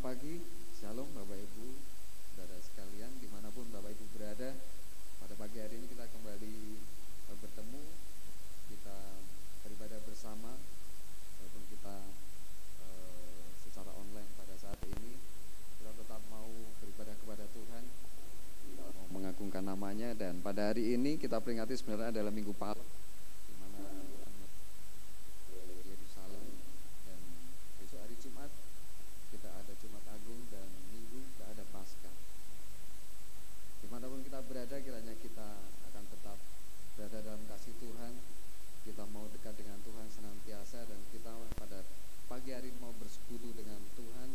pagi, Shalom Bapak Ibu, saudara sekalian dimanapun Bapak Ibu berada. Pada pagi hari ini kita kembali bertemu, kita beribadah bersama, walaupun kita secara online pada saat ini. Kita tetap mau beribadah kepada Tuhan, kita mau mengagungkan namanya. Dan pada hari ini kita peringati sebenarnya adalah Minggu Palem, di mana Yerusalem, dan besok hari Jumat kita ada Jumat Agung, dan Minggu kita ada Paskah. Dimanapun kita berada, kiranya kita akan tetap berada dalam kasih Tuhan. Kita mau dekat dengan Tuhan senantiasa, dan kita pada pagi hari mau bersekutu dengan Tuhan.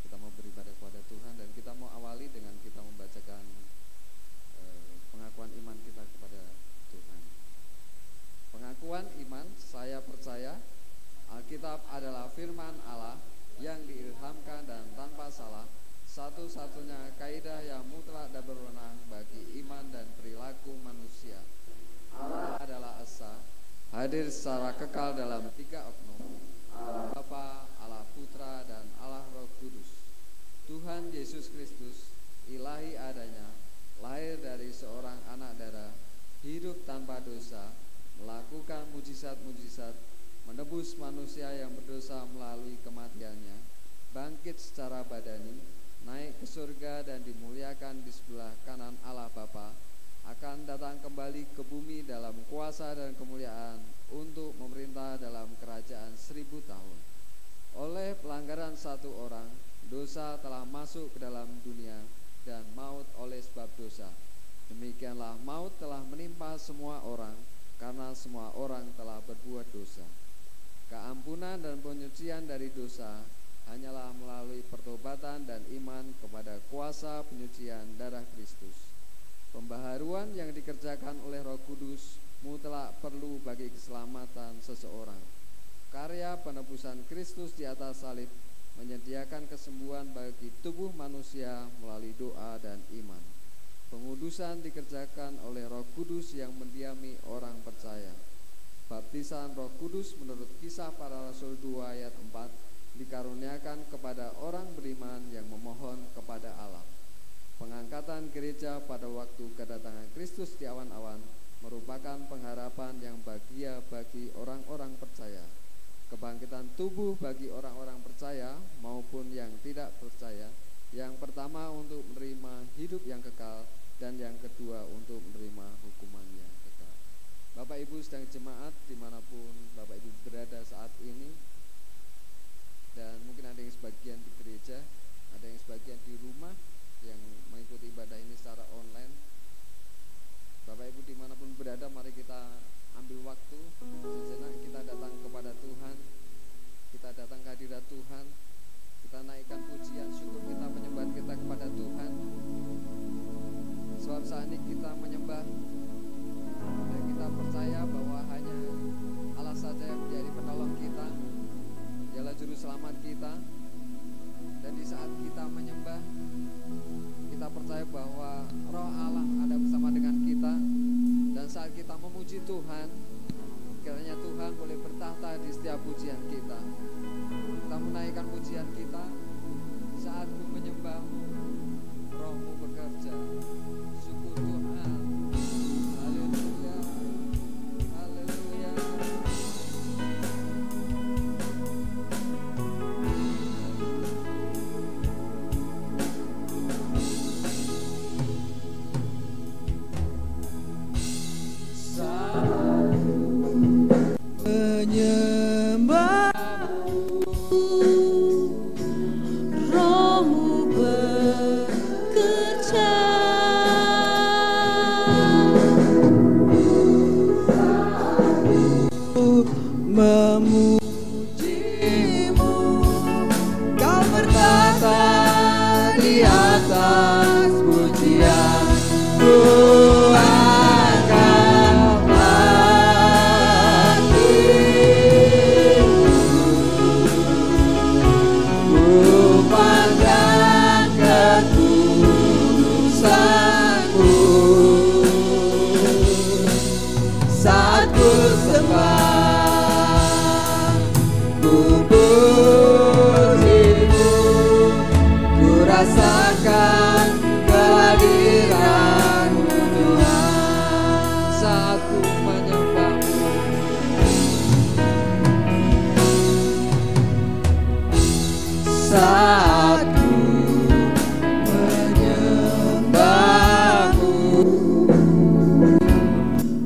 Kita mau beribadah kepada Tuhan, dan kita mau awali dengan kita membacakan pengakuan iman kita kepada Tuhan. Pengakuan iman, saya percaya Alkitab adalah firman Allah yang diilhamkan dan tanpa salah, satu-satunya kaidah yang mutlak dan berwenang bagi iman dan perilaku manusia. Allah adalah Esa, hadir secara kekal dalam tiga oknum, Allah Bapa, Allah Putra, dan Allah Roh Kudus. Tuhan Yesus Kristus, ilahi adanya, lahir dari seorang anak darah, hidup tanpa dosa, melakukan mujizat-mujizat, menebus manusia yang berdosa melalui kematiannya, bangkit secara badani, naik ke surga dan dimuliakan di sebelah kanan Allah Bapa, akan datang kembali ke bumi dalam kuasa dan kemuliaan untuk memerintah dalam kerajaan 1000 tahun. Oleh pelanggaran satu orang, dosa telah masuk ke dalam dunia, dan maut oleh sebab dosa. Demikianlah maut telah menimpa semua orang, karena semua orang telah berbuat dosa. Keampunan dan penyucian dari dosa hanyalah melalui pertobatan dan iman kepada kuasa penyucian darah Kristus. Pembaharuan yang dikerjakan oleh Roh Kudus mutlak perlu bagi keselamatan seseorang. Karya penebusan Kristus di atas salib menyediakan kesembuhan bagi tubuh manusia melalui doa dan iman. Pengudusan dikerjakan oleh Roh Kudus yang mendiami orang percaya. Baptisan Roh Kudus menurut Kisah Para Rasul 2 ayat 4 dikaruniakan kepada orang beriman yang memohon kepada Allah. Pengangkatan gereja pada waktu kedatangan Kristus di awan-awan merupakan pengharapan yang bahagia bagi orang-orang percaya. Kebangkitan tubuh bagi orang-orang percaya maupun yang tidak percaya, yang pertama untuk menerima hidup yang kekal, dan yang kedua untuk menerima hukuman yang kekal. Bapak Ibu sedang jemaat dimanapun Bapak Ibu berada saat ini, dan mungkin ada yang sebagian di gereja, ada yang sebagian di rumah yang mengikuti ibadah ini secara online. Bapak Ibu dimanapun berada, mari kita ambil waktu sejenak, kita datang kepada Tuhan, kita datang ke hadirat Tuhan, kita naikkan pujian syukur kita, penyembahan kita kepada Tuhan. Sebab saat ini kita menyembah dan kita percaya bahwa hanya Allah saja yang menjadi penolong kita, Dialah juru selamat kita. Dan di saat kita menyembah, kita percaya bahwa Roh Allah ada bersama dengan kita. Dan saat kita memuji Tuhan, kiranya Tuhan boleh bertahta di setiap pujian kita. Kita menaikkan pujian kita. Saat ku menyembah-Mu, Roh-Mu bekerja. Syukur Tuhan. Haleluya. Haleluya. Menyembah saat ku menyembahmu.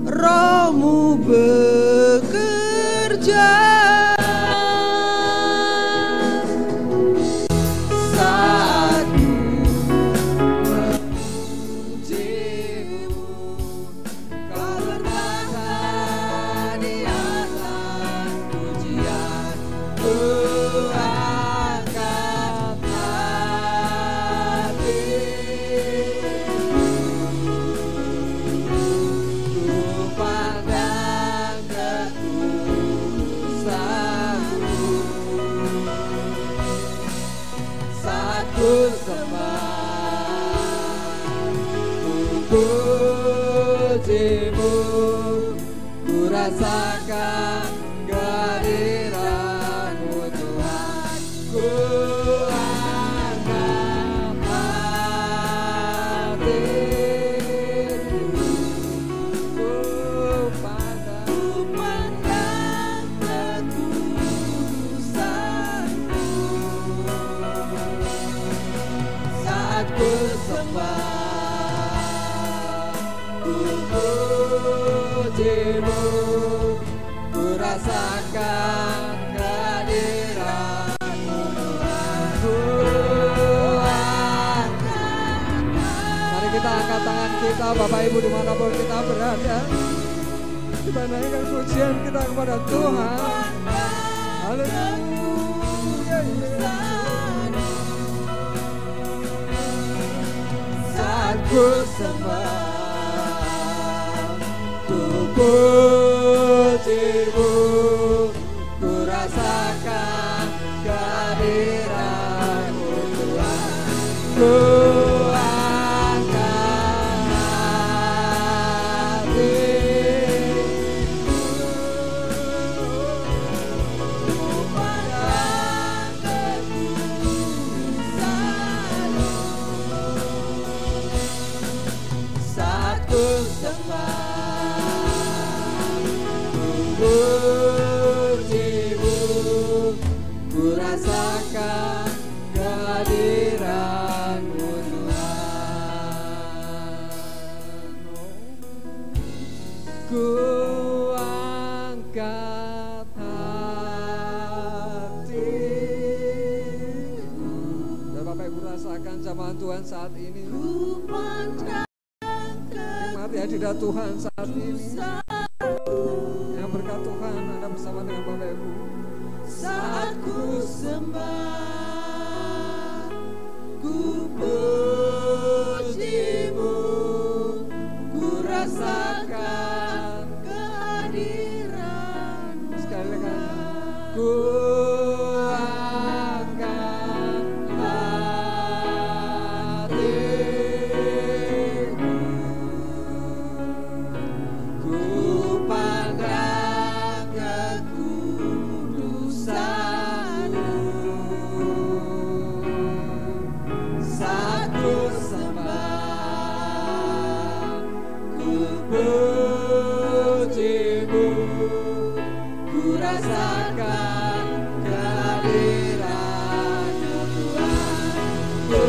Rohmu bekerja saat ku memujimu. Kau bertahan di atas pujian, ku angkat hatiku, ku pandang ketulusanmu saat ku sembah, ku pujimu, ku rasakan kehadiranmu Tuhan, ku angkat hatiku, ku pandang ketulusanmu saat ku sembah, ku pujimu, ku rasakan kehadiranmu Tuhan, ku angkat. Mari kita angkat tangan kita Bapak Ibu dimanapun kita berada, kita naikkan pujian kita kepada Tuhan. Haleluya. Saat ku sembah, ku pujimu, ku rasakan kehadiranmu Tuhan, ku angkat hatiku, ku pandang ketulusanmu saat ku sembah, ku pujimu, ku rasakan kehadiranmu Tuhan, ku angkat hatiku. Dan Bapak Ibu rasakan jamahan Tuhan saat ini, nikmati hadirat Tuhan saat ini. Yang berkat Tuhan ada bersama dengan Bapak Ibu. Saat ku sembah, ku pujimu, ku rasakan kehadiranmu. Sekali lagi, ku angkat hatiku, ku pandang kekudusanmu saat ku sembah, ku pujimu, ku rasakan kehadiranmu Tuhan, ku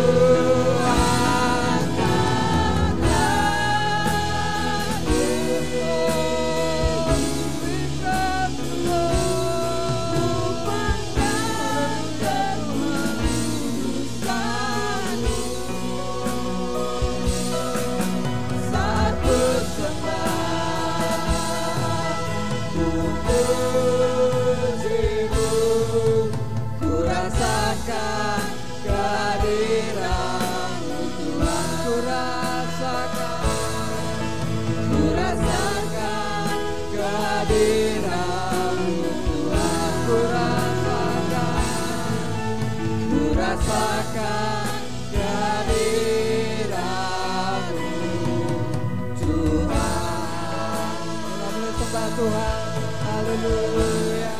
angkat hatiku, ku pandang kekudusanmu saat ku sembah, ku pujimu, ku rasakan kehadiranmu Tuhan, ku rasakan kehadiranmu Tuhan, ku rasakan kehadiranmu Tuhan. Kita boleh sembah Tuhan. Haleluya,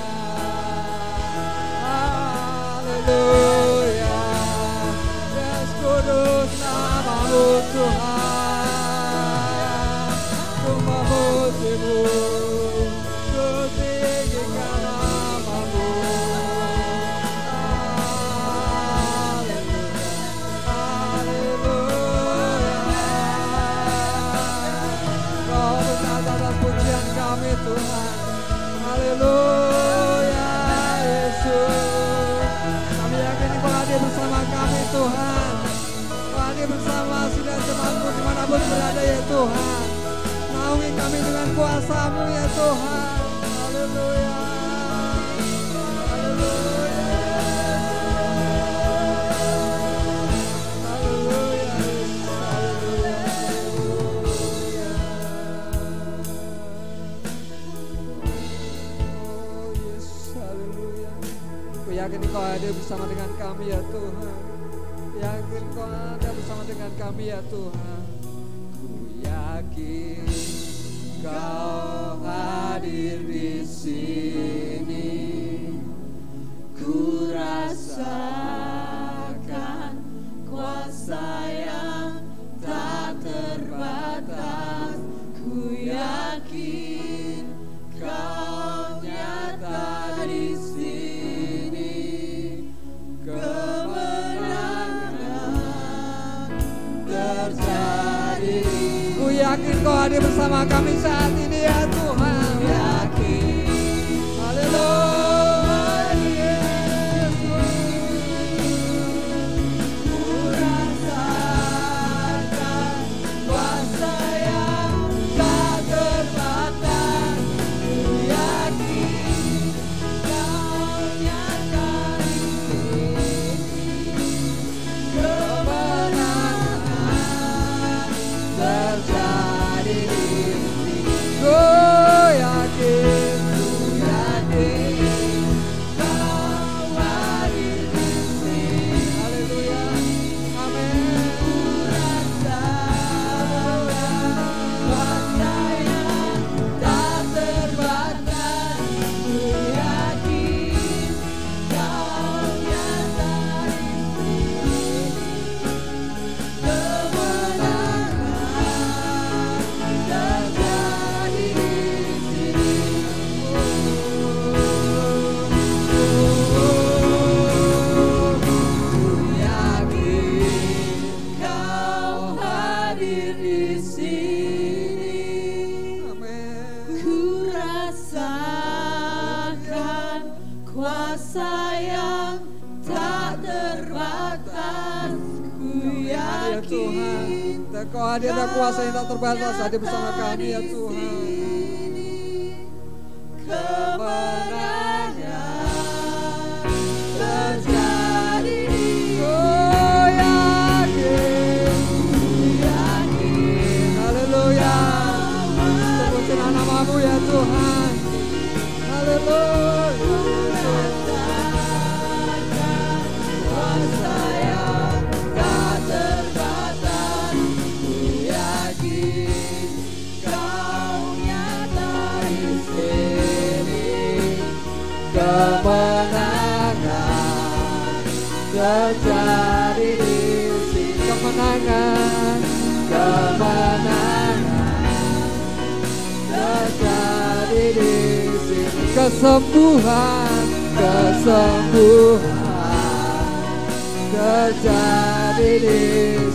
haleluya. Yesus kudus namamu Tuhan, ku memujimu, ku tinggikan namamu. hadir bersama kami Tuhan. Kau hadir bersama sidang jemaat-Mu dimanapun berada ya Tuhan. Naungi kami dengan kuasa-Mu ya Tuhan. Haleluya. Yakin Kau ada bersama dengan kami ya Tuhan. Yakin Kau ada bersama dengan kami ya Tuhan. Ku yakin Kau hadir di sini. Ku rasakan kuasa yang tak terbatas. Ku yakin Kau nyata di sini. Ku yakin Kau hadir bersama kami saat ini ya Tuhan. Yakin. Haleluya Yesus. Ku rasakan kuasa yang tak terbatas. Ku yakin Kau nyata di sini. Kemenangan terjadi di sini. Ku yakin Kau hadir di sini. Haleluya. Amin. Ku rasakan kuasa yang tak terbatas. Ku yakin Kau nyata di sini. Kemenangan terjadi di sini. Ku yakin Kau hadir di sini. Amin. Ku rasakan kuasa yang tak terbatas. Ku yakin Kau hadir dan kuasa yang tak terbatas hadir bersama kami ya Tuhan. Kemenangan terjadi. Ku yakin. Haleluya. Terpujilah nama-Mu ya Tuhan. Haleluya. Kuasa yang tak terbatas. Ku yakin Kau nyata di sini. Kemenangan terjadi di sini. Kemenangan terjadi di sini. Kesembuhan terjadi di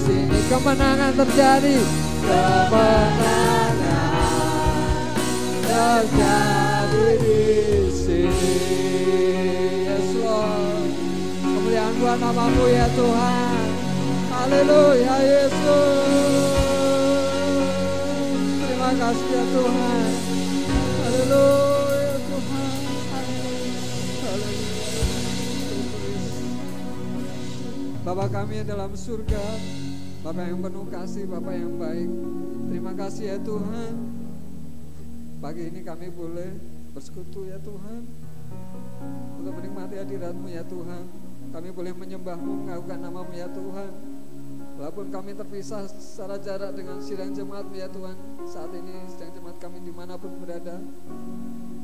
sini. Kemenangan terjadi. Kemenangan terjadi di sini. Yes Lord. Kemuliaan buat nama-Mu ya Tuhan. Haleluya Yesus. Terima kasih ya Tuhan. Haleluya Tuhan. Haleluya. Bapa kami yang dalam surga, Bapa yang penuh kasih, Bapa yang baik. Terima kasih ya Tuhan. Pagi ini kami boleh bersekutu ya Tuhan, untuk menikmati hadirat-Mu ya Tuhan. Kami boleh menyembah-Mu, mengagukan nama-Mu ya Tuhan. Walaupun kami terpisah secara jarak dengan sidang jemaat-Mu ya Tuhan, saat ini sidang jemaat kami dimanapun berada,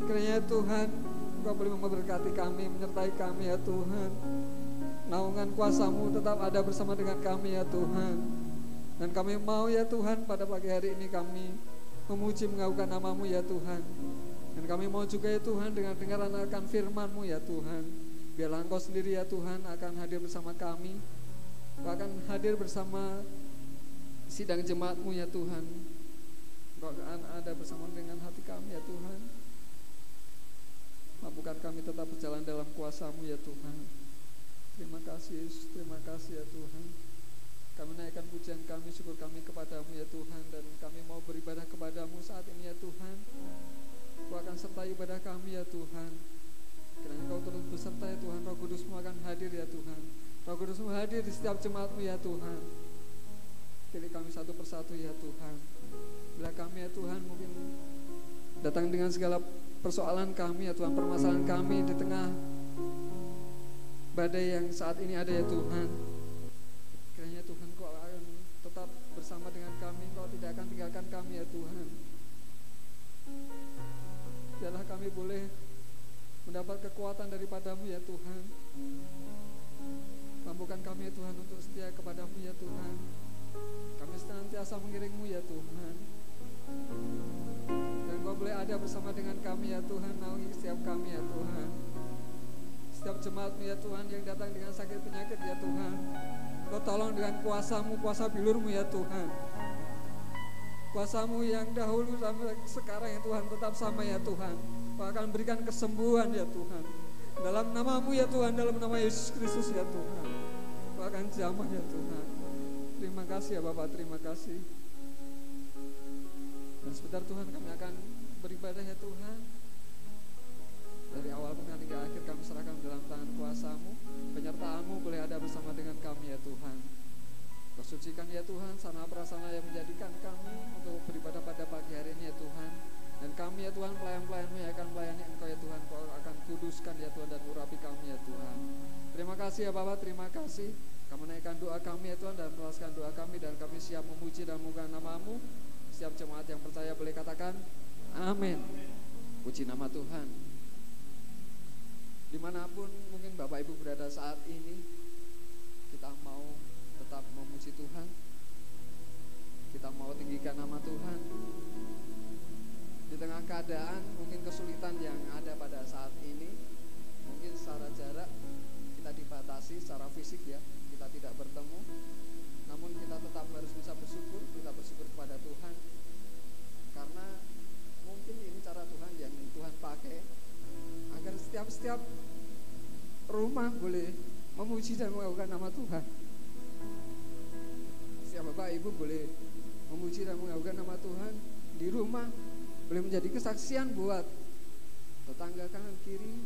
kiranya Tuhan Engkau boleh memberkati kami, menyertai kami ya Tuhan. Naungan kuasa-Mu tetap ada bersama dengan kami ya Tuhan. Dan kami mau ya Tuhan pada pagi hari ini kami memuji mengagukan nama-Mu ya Tuhan. Dan kami mau juga ya Tuhan dengan dengaran akan firman-Mu ya Tuhan. Biarlah Engkau sendiri ya Tuhan akan hadir bersama kami, Engkau akan hadir bersama sidang jemaat-Mu ya Tuhan. Engkau akan ada bersama dengan hati kami ya Tuhan. Mampukan kami tetap berjalan dalam kuasa-Mu ya Tuhan. Terima kasih Yesus, terima kasih ya Tuhan. Kami naikkan pujian kami, syukur kami kepadamu ya Tuhan. Dan kami mau beribadah kepadamu saat ini ya Tuhan. Kau akan sertai ibadah kami ya Tuhan. Kiranya Kau turut beserta ya Tuhan. Roh Kudus-Mu akan hadir ya Tuhan. Roh Kudus-Mu hadir di setiap jemaat-Mu ya Tuhan. Pilih kami satu persatu ya Tuhan. Bila kami ya Tuhan mungkin datang dengan segala persoalan kami ya Tuhan, permasalahan kami di tengah badai yang saat ini ada ya Tuhan. Kiranya Tuhan Kau akan tetap bersama dengan kami, Kau tidak akan tinggalkan kami ya Tuhan. Biarlah kami boleh mendapat kekuatan daripada-Mu ya Tuhan. Mampukan kami ya Tuhan untuk setia kepada-Mu ya Tuhan. Kami senantiasa mengiring-Mu ya Tuhan. Dan Kau boleh ada bersama dengan kami ya Tuhan, naungi setiap kami ya Tuhan. Setiap jemaat-Mu ya Tuhan yang datang dengan sakit penyakit ya Tuhan, Kau tolong dengan kuasa-Mu, kuasa bilur-Mu ya Tuhan. Kuasa-Mu yang dahulu sampai sekarang ya Tuhan tetap sama ya Tuhan. Kau akan berikan kesembuhan ya Tuhan. Dalam nama-Mu ya Tuhan, dalam nama Yesus Kristus ya Tuhan. Kau akan jamah ya Tuhan. Terima kasih ya Bapak, terima kasih. Dan sebentar Tuhan kami akan beribadah ya Tuhan. Dari awal hingga akhir kami serahkan dalam tangan kuasa-Mu. Penyertaan-Mu boleh ada bersama dengan kami ya Tuhan. Kau sucikan ya Tuhan sana prasana yang menjadikan kami untuk beribadah pada pagi hari ini ya Tuhan. Dan kami ya Tuhan pelayan-pelayan-Mu yang akan melayani Engkau ya Tuhan. Kau akan kuduskan ya Tuhan dan urapi kami ya Tuhan. Terima kasih ya Bapak, terima kasih. Kami naikkan doa kami ya Tuhan dan melepaskan doa kami. Dan kami siap memuji dan memuliakan nama-Mu. Setiap jemaat yang percaya boleh katakan amin. Puji nama Tuhan. Dimanapun mungkin Bapak Ibu berada saat ini, kita mau tetap memuji Tuhan. Kita mau tinggikan nama Tuhan. Di tengah keadaan mungkin kesulitan yang ada pada saat ini, mungkin secara jarak kita dibatasi secara fisik ya, kita tidak bertemu. Namun kita tetap harus bisa bersyukur, kita bersyukur kepada Tuhan. Karena mungkin ini cara Tuhan yang Tuhan pakai agar setiap rumah boleh memuji dan mengagungkan nama Tuhan. Setiap Bapak Ibu boleh memuji dan mengagungkan nama Tuhan di rumah, boleh menjadi kesaksian buat tetangga kanan kiri,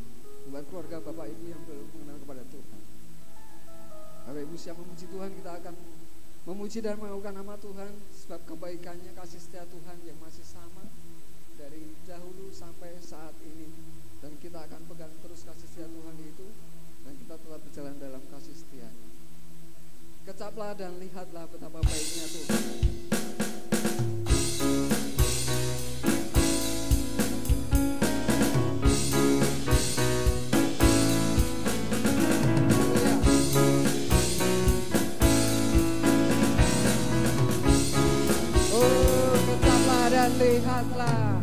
buat keluarga Bapak Ibu yang belum mengenal kepada Tuhan. Bapak Ibu siap memuji Tuhan, kita akan memuji dan mengagungkan nama Tuhan sebab kebaikannya, kasih setia Tuhan yang masih sama dari dahulu sampai saat ini. Dan kita akan pegang terus kasih setia Tuhan itu, dan kita tetap berjalan dalam kasih setia-Nya. Kecaplah dan lihatlah betapa baiknya Tuhan. Lihatlah,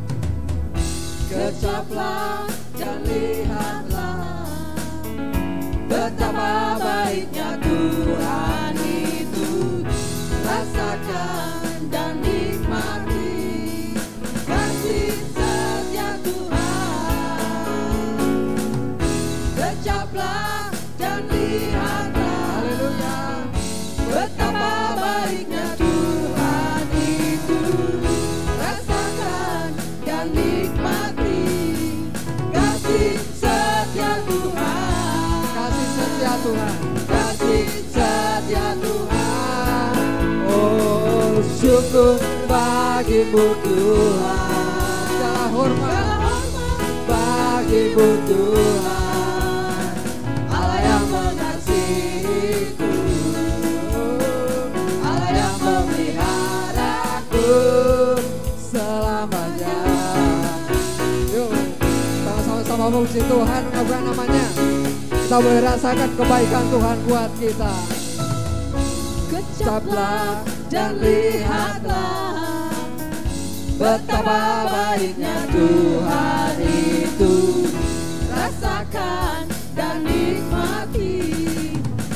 kecaplah dan lihatlah betapa baiknya Tuhan itu. Rasakan dan nikmati kasih setia Tuhan. Kecaplah dan lihatlah, haleluya, betapa baiknya Tuhan itu. Nikmati kasih setia Tuhan, kasih setia Tuhan, kasih setia Tuhan. Oh syukur bagimu Tuhan, segala hormat bagimu Tuhan, Allah yang mengasihiku, Allah yang memeliharaku selamanya. sama memuji Tuhan, mengagungkan namanya. Kita boleh rasakan kebaikan Tuhan buat kita. Kecaplah dan lihatlah betapa baiknya Tuhan itu. Rasakan dan nikmati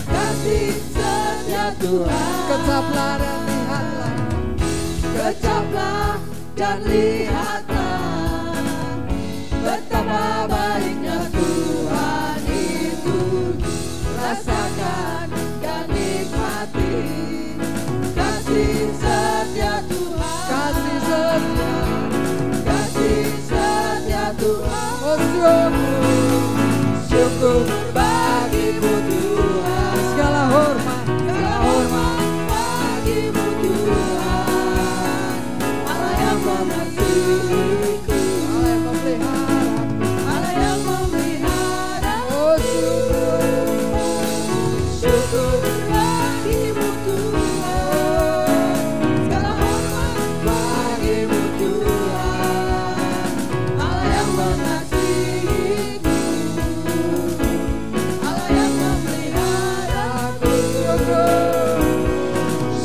kasih setia Tuhan. Kecaplah dan lihatlah, kecaplah dan lihatlah betapa baiknya Tuhan itu. Rasakan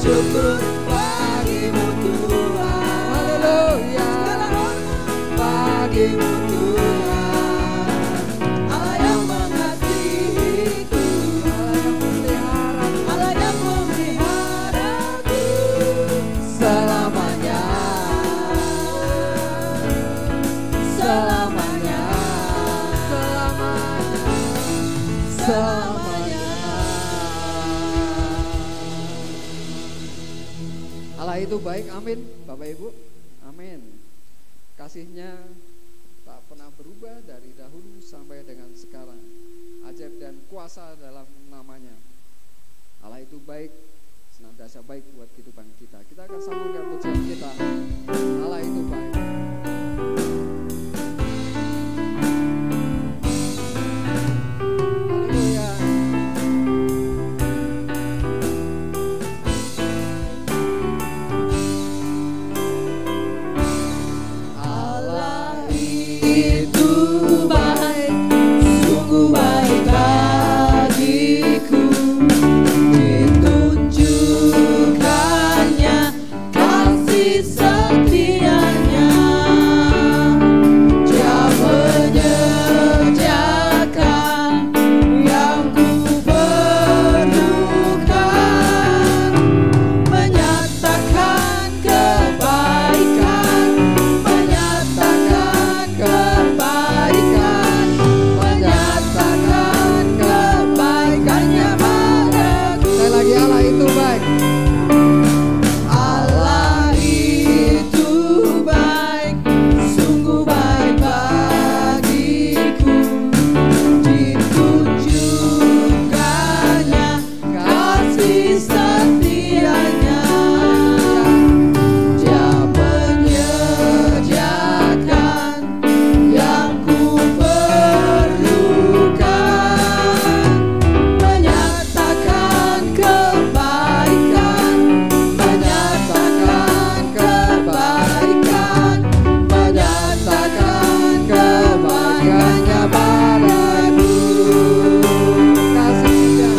syukur bagimu Tuhan. Haleluya. Segala hormat bagimu Tuhan. Allah yang mengasihiku, Allah yang memeliharaku selamanya, selamanya, selamanya. Allah itu baik, amin Bapak Ibu, amin. Kasihnya tak pernah berubah dari dahulu sampai dengan sekarang. Ajaib dan kuasa dalam namanya. Allah itu baik, senantiasa baik buat kehidupan kita. Kita akan sambungkan pujian kita. Allah itu baik. Haleluya. Allah itu baik, sungguh baik bagiku. Ditunjukkannya kasih setianya. Dia menyediakan yang ku perlukan, menyatakan kebaikan, menyatakan kebaikan, menyatakan kebaikannya padaku. Sekali lagi, Allah itu baik. Allah itu baik, sungguh baik bagiku. Ditunjukkannya kasih setianya. Dia menyediakan yang ku perlukan, menyatakan kebaikan, menyatakan kebaikan, menyatakan kebaikannya padaku. Kasihnya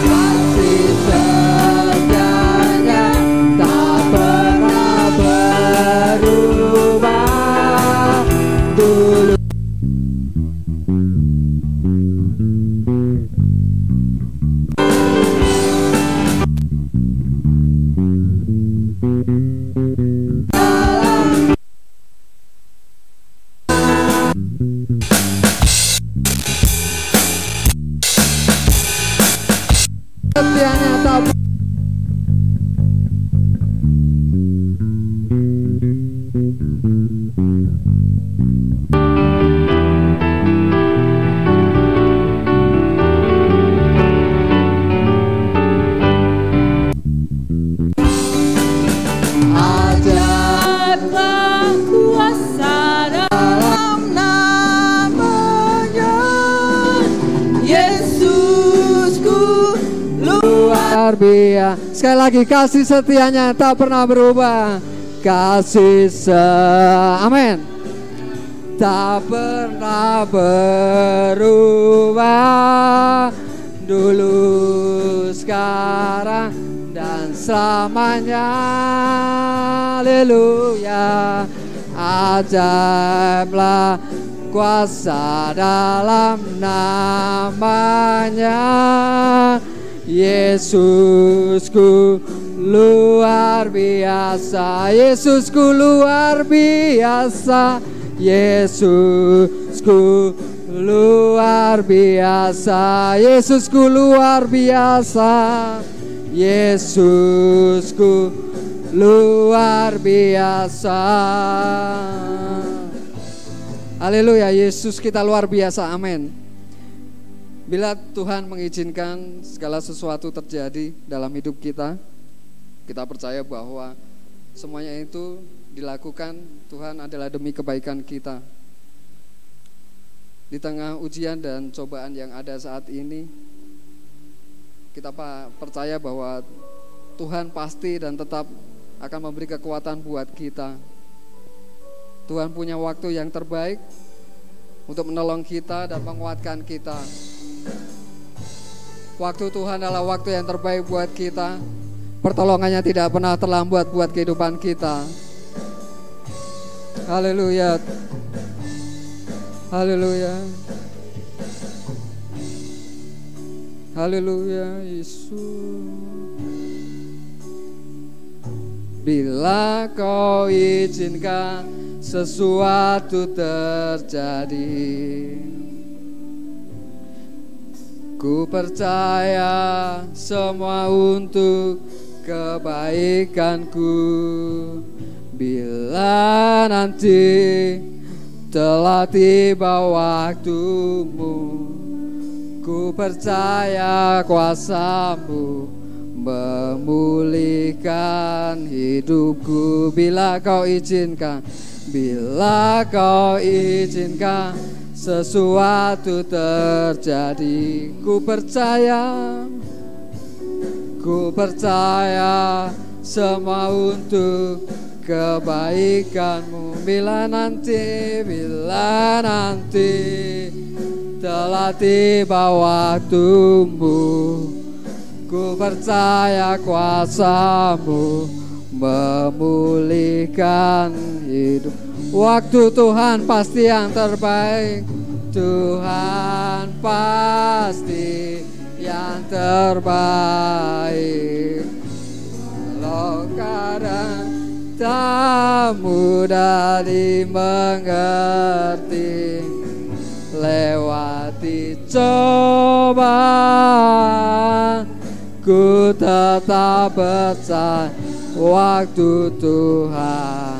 Kasih setianya tak pernah berubah. Dulu setianya tak ajaiblah kuasa dalam namanya. Yesusku luar biasa. Sekali lagi, kasih setianya tak pernah berubah. Amin. Tak pernah berubah. Dulu, sekarang, dan selamanya. Haleluya. Ajaiblah kuasa dalam namanya. Yesusku luar biasa, Yesusku luar biasa, Yesusku luar biasa, Yesusku luar biasa, Yesusku luar biasa. Haleluya, Yesus kita luar biasa, amin. Bila Tuhan mengizinkan segala sesuatu terjadi dalam hidup kita, kita percaya bahwa semuanya itu dilakukan Tuhan adalah demi kebaikan kita. Di tengah ujian dan cobaan yang ada saat ini, kita percaya bahwa Tuhan pasti dan tetap akan memberi kekuatan buat kita. Tuhan punya waktu yang terbaik untuk menolong kita dan menguatkan kita. Waktu Tuhan adalah waktu yang terbaik buat kita. Pertolongannya tidak pernah terlambat buat kehidupan kita. Haleluya. Haleluya. Haleluya, Yesus. Bila kau izinkan sesuatu terjadi, ku percaya semua untuk kebaikanku. Bila nanti telah tiba waktumu, ku percaya kuasa-Mu memulihkan hidupku. Bila kau izinkan, bila kau izinkan sesuatu terjadi, ku percaya semua untuk kebaikan-Mu. Bila nanti telah tiba waktumu, ku percaya kuasa-Mu memulihkan hidup. Waktu Tuhan pasti yang terbaik. Tuhan pasti yang terbaik. Walau kadang tak mudah dimengerti, lewati cobaan, ku tetap percaya waktu Tuhan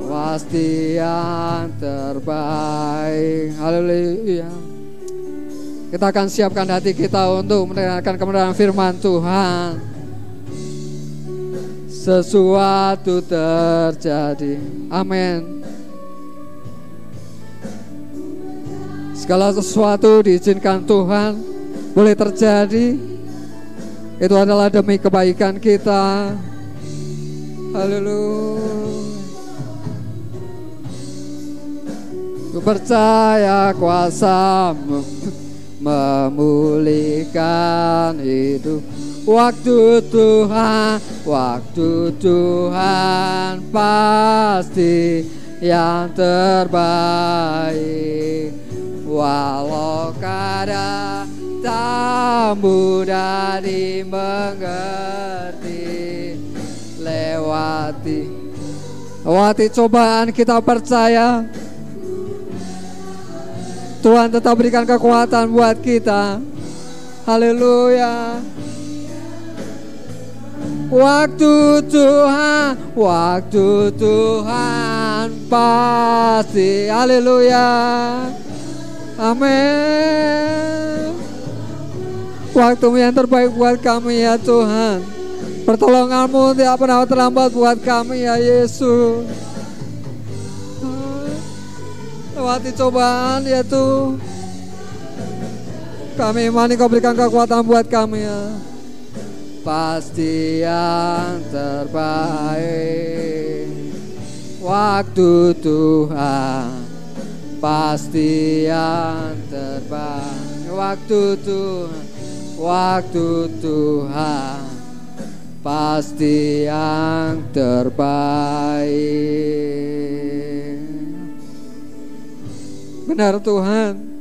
pasti yang terbaik. Haleluya. Kita akan siapkan hati kita untuk mendengarkan kebenaran firman Tuhan. Sesuatu terjadi. Amin. Segala sesuatu diizinkan Tuhan boleh terjadi. Itu adalah demi kebaikan kita. Haleluya. Ku percaya kuasa-Mu memulihkan hidup. Waktu Tuhan pasti yang terbaik. Walau kadang tak mudah dimengerti, lewati cobaan, kita percaya Tuhan tetap berikan kekuatan buat kita. Haleluya. Waktu Tuhan pasti. Haleluya. Amin. Waktu-Mu yang terbaik buat kami ya Tuhan. Pertolongan-Mu tidak pernah terlambat buat kami ya Yesus. Lewati cobaan ya Tuhan, kami imani Kau berikan kekuatan buat kami ya. Pasti yang terbaik. Waktu Tuhan pasti yang terbaik. Waktu Tuhan pasti yang terbaik. Benar Tuhan.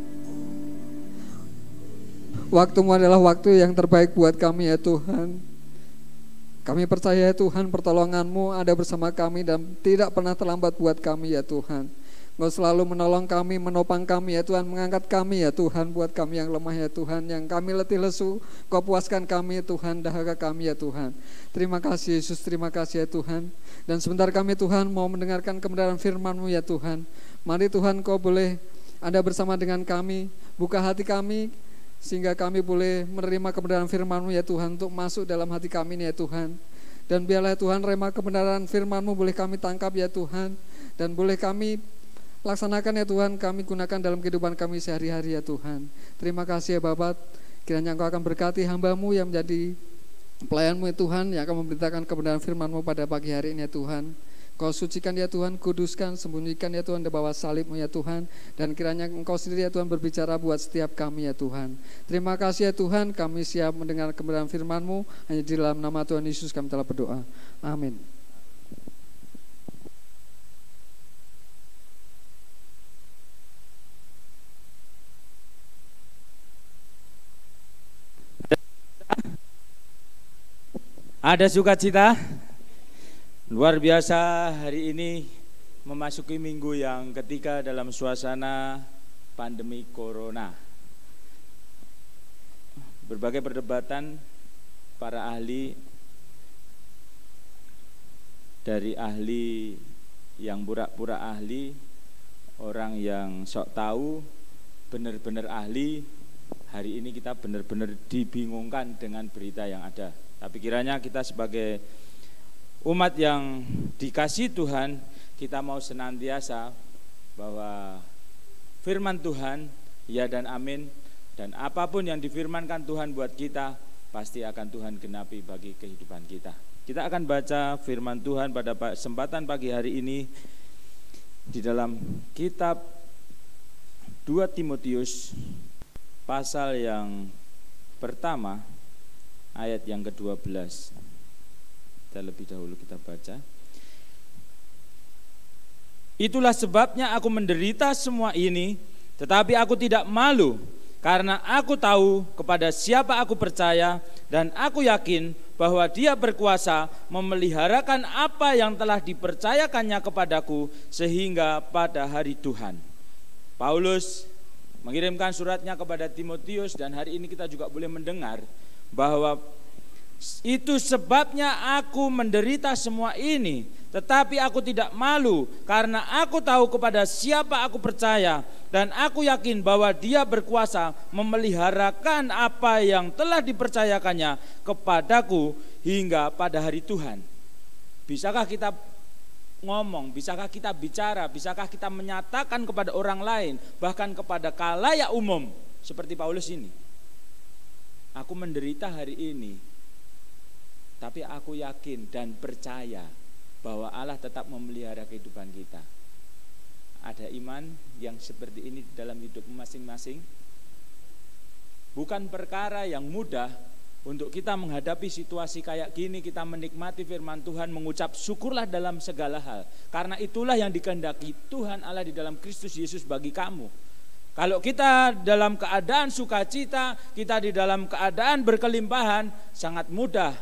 Waktu-Mu adalah waktu yang terbaik buat kami ya Tuhan. Kami percaya ya Tuhan, pertolongan-Mu ada bersama kami dan tidak pernah terlambat buat kami ya Tuhan. Engkau selalu menolong kami, menopang kami ya Tuhan, mengangkat kami ya Tuhan, buat kami yang lemah ya Tuhan, yang kami letih lesu, Kau puaskan kami ya Tuhan, dahaga kami ya Tuhan. Terima kasih Yesus, terima kasih ya Tuhan. Dan sebentar kami Tuhan mau mendengarkan kebenaran firman-Mu ya Tuhan. Mari Tuhan Kau boleh ada bersama dengan kami, buka hati kami, sehingga kami boleh menerima kebenaran firman-Mu ya Tuhan, untuk masuk dalam hati kami ya Tuhan. Dan biarlah Tuhan rema kebenaran firman-Mu boleh kami tangkap ya Tuhan, dan boleh kami laksanakan ya Tuhan, kami gunakan dalam kehidupan kami sehari-hari ya Tuhan. Terima kasih ya Bapa, kiranya Engkau akan berkati hamba-Mu yang menjadi pelayan-Mu ya Tuhan, yang akan memberitakan kebenaran firman-Mu pada pagi hari ini ya Tuhan. Kau sucikan ya Tuhan, kuduskan, sembunyikan ya Tuhan di bawah salib-Mu ya Tuhan. Dan kiranya Engkau sendiri ya Tuhan berbicara buat setiap kami ya Tuhan. Terima kasih ya Tuhan, kami siap mendengar kebenaran firman-Mu. Hanya di dalam nama Tuhan Yesus kami telah berdoa. Amin. Ada sukacita? Luar biasa hari ini memasuki minggu yang ketiga dalam suasana pandemi corona. Berbagai perdebatan para ahli, dari ahli yang pura-pura ahli, orang yang sok tahu, benar-benar ahli. Hari ini kita benar-benar dibingungkan dengan berita yang ada. Tapi kiranya kita sebagai umat yang dikasihi Tuhan, kita mau senantiasa bahwa firman Tuhan ya dan amin, dan apapun yang difirmankan Tuhan buat kita pasti akan Tuhan genapi bagi kehidupan kita. Kita akan baca firman Tuhan pada kesempatan pagi hari ini di dalam kitab 2 Timotius pasal yang pertama ayat yang ke-12. Lebih dahulu kita baca. Itulah sebabnya aku menderita semua ini, tetapi aku tidak malu, karena aku tahu kepada siapa aku percaya, dan aku yakin bahwa Dia berkuasa memeliharakan apa yang telah dipercayakannya kepadaku sehingga pada hari Tuhan. Paulus mengirimkan suratnya kepada Timotius, dan hari ini kita juga boleh mendengar bahwa itu sebabnya aku menderita semua ini, tetapi aku tidak malu, karena aku tahu kepada siapa aku percaya, dan aku yakin bahwa Dia berkuasa memeliharakan apa yang telah dipercayakannya kepadaku hingga pada hari Tuhan. Bisakah kita ngomong, bisakah kita bicara, bisakah kita menyatakan kepada orang lain, bahkan kepada khalayak umum seperti Paulus ini? Aku menderita hari ini, tapi aku yakin dan percaya bahwa Allah tetap memelihara kehidupan kita. Ada iman yang seperti ini dalam hidup masing-masing. Bukan perkara yang mudah untuk kita menghadapi situasi kayak gini, kita menikmati firman Tuhan, mengucap syukurlah dalam segala hal. Karena itulah yang dikehendaki Tuhan Allah di dalam Kristus Yesus bagi kamu. Kalau kita dalam keadaan sukacita, kita di dalam keadaan berkelimpahan, sangat mudah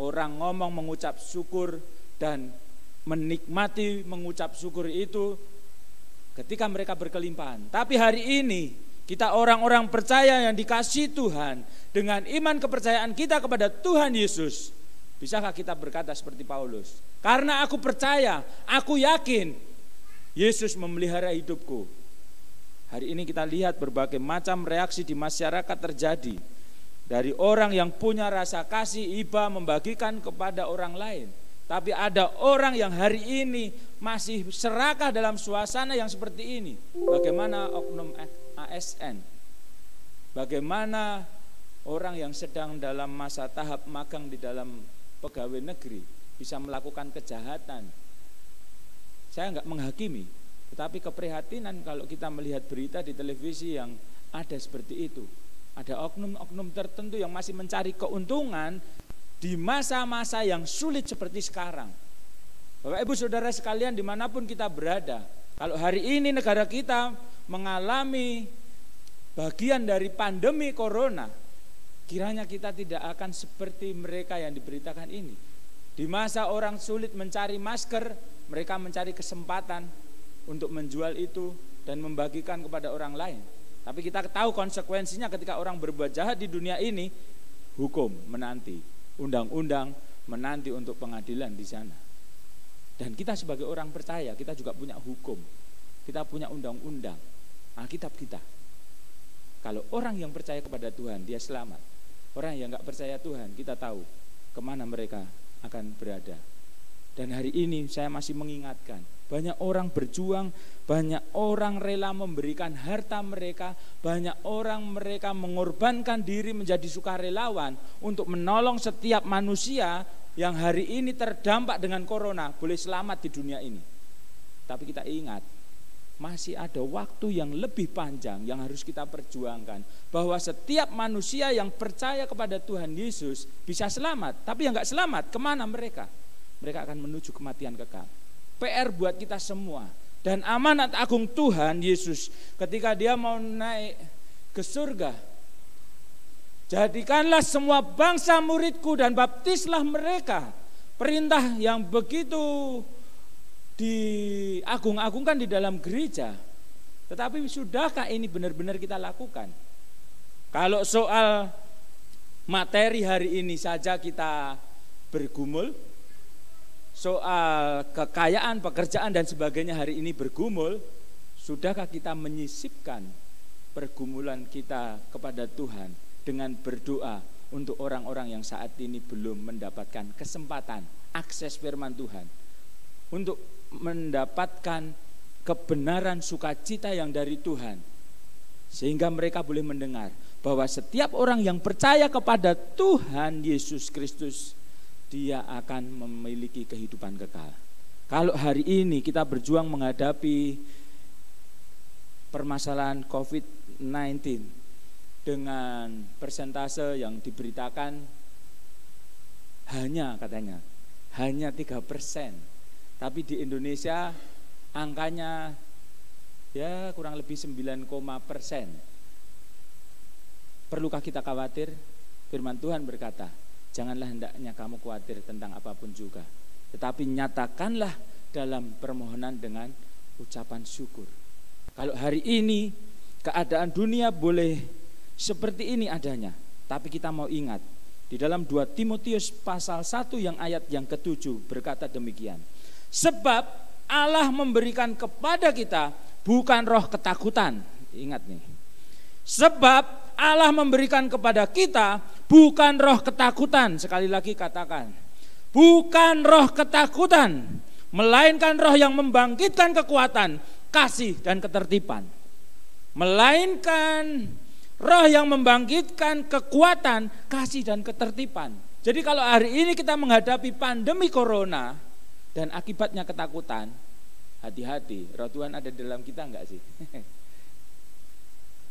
orang ngomong mengucap syukur dan menikmati mengucap syukur itu ketika mereka berkelimpahan. Tapi hari ini kita orang-orang percaya yang dikasihi Tuhan, dengan iman kepercayaan kita kepada Tuhan Yesus, bisakah kita berkata seperti Paulus? Karena aku percaya, aku yakin Yesus memelihara hidupku. Hari ini kita lihat berbagai macam reaksi di masyarakat terjadi. Dari orang yang punya rasa kasih, iba, membagikan kepada orang lain. Tapi ada orang yang hari ini masih serakah dalam suasana yang seperti ini. Bagaimana oknum ASN? Bagaimana orang yang sedang dalam masa tahap magang di dalam pegawai negeri bisa melakukan kejahatan? Saya enggak menghakimi, tetapi keprihatinan kalau kita melihat berita di televisi yang ada seperti itu. Ada oknum-oknum tertentu yang masih mencari keuntungan di masa-masa yang sulit seperti sekarang. Bapak Ibu Saudara sekalian, dimanapun kita berada, kalau hari ini negara kita mengalami bagian dari pandemi corona, kiranya kita tidak akan seperti mereka yang diberitakan ini. Di masa orang sulit mencari masker, mereka mencari kesempatan untuk menjual itu dan membagikan kepada orang lain. Tapi kita tahu konsekuensinya ketika orang berbuat jahat di dunia ini, hukum menanti, undang-undang menanti untuk pengadilan di sana. Dan kita sebagai orang percaya, kita juga punya hukum, kita punya undang-undang, Alkitab kita. Kalau orang yang percaya kepada Tuhan, dia selamat. Orang yang gak percaya Tuhan, kita tahu kemana mereka akan berada. Dan hari ini saya masih mengingatkan, banyak orang berjuang, banyak orang rela memberikan harta mereka, banyak orang mereka mengorbankan diri menjadi sukarelawan untuk menolong setiap manusia yang hari ini terdampak dengan corona boleh selamat di dunia ini. Tapi kita ingat, masih ada waktu yang lebih panjang yang harus kita perjuangkan. Bahwa setiap manusia yang percaya kepada Tuhan Yesus bisa selamat. Tapi yang gak selamat, kemana mereka? Mereka akan menuju kematian kekal. PR buat kita semua. Dan amanat agung Tuhan Yesus ketika dia mau naik ke surga, jadikanlah semua bangsa muridku dan baptislah mereka. Perintah yang begitu diagung-agungkan di dalam gereja. Tetapi sudahkah ini benar-benar kita lakukan? Kalau soal materi hari ini saja kita bergumul, soal kekayaan, pekerjaan dan sebagainya hari ini bergumul, sudahkah kita menyisipkan pergumulan kita kepada Tuhan dengan berdoa untuk orang-orang yang saat ini belum mendapatkan kesempatan akses firman Tuhan, untuk mendapatkan kebenaran sukacita yang dari Tuhan, sehingga mereka boleh mendengar bahwa setiap orang yang percaya kepada Tuhan Yesus Kristus, dia akan memiliki kehidupan kekal. Kalau hari ini kita berjuang menghadapi permasalahan COVID-19 dengan persentase yang diberitakan hanya 3%. Tapi di Indonesia angkanya ya kurang lebih 9%. Perlukah kita khawatir? Firman Tuhan berkata, janganlah hendaknya kamu khawatir tentang apapun juga, tetapi nyatakanlah dalam permohonan dengan ucapan syukur. Kalau hari ini keadaan dunia boleh seperti ini adanya, tapi kita mau ingat di dalam 2 Timotius pasal 1 yang ayat yang ke-7 berkata demikian. Sebab Allah memberikan kepada kita bukan roh ketakutan. Ingat nih. Sebab Allah memberikan kepada kita bukan roh ketakutan. Sekali lagi katakan, bukan roh ketakutan, melainkan roh yang membangkitkan kekuatan, kasih dan ketertiban. Melainkan roh yang membangkitkan kekuatan, kasih dan ketertiban. Jadi kalau hari ini kita menghadapi pandemi corona dan akibatnya ketakutan, hati-hati, roh Tuhan ada di dalam kita enggak sih?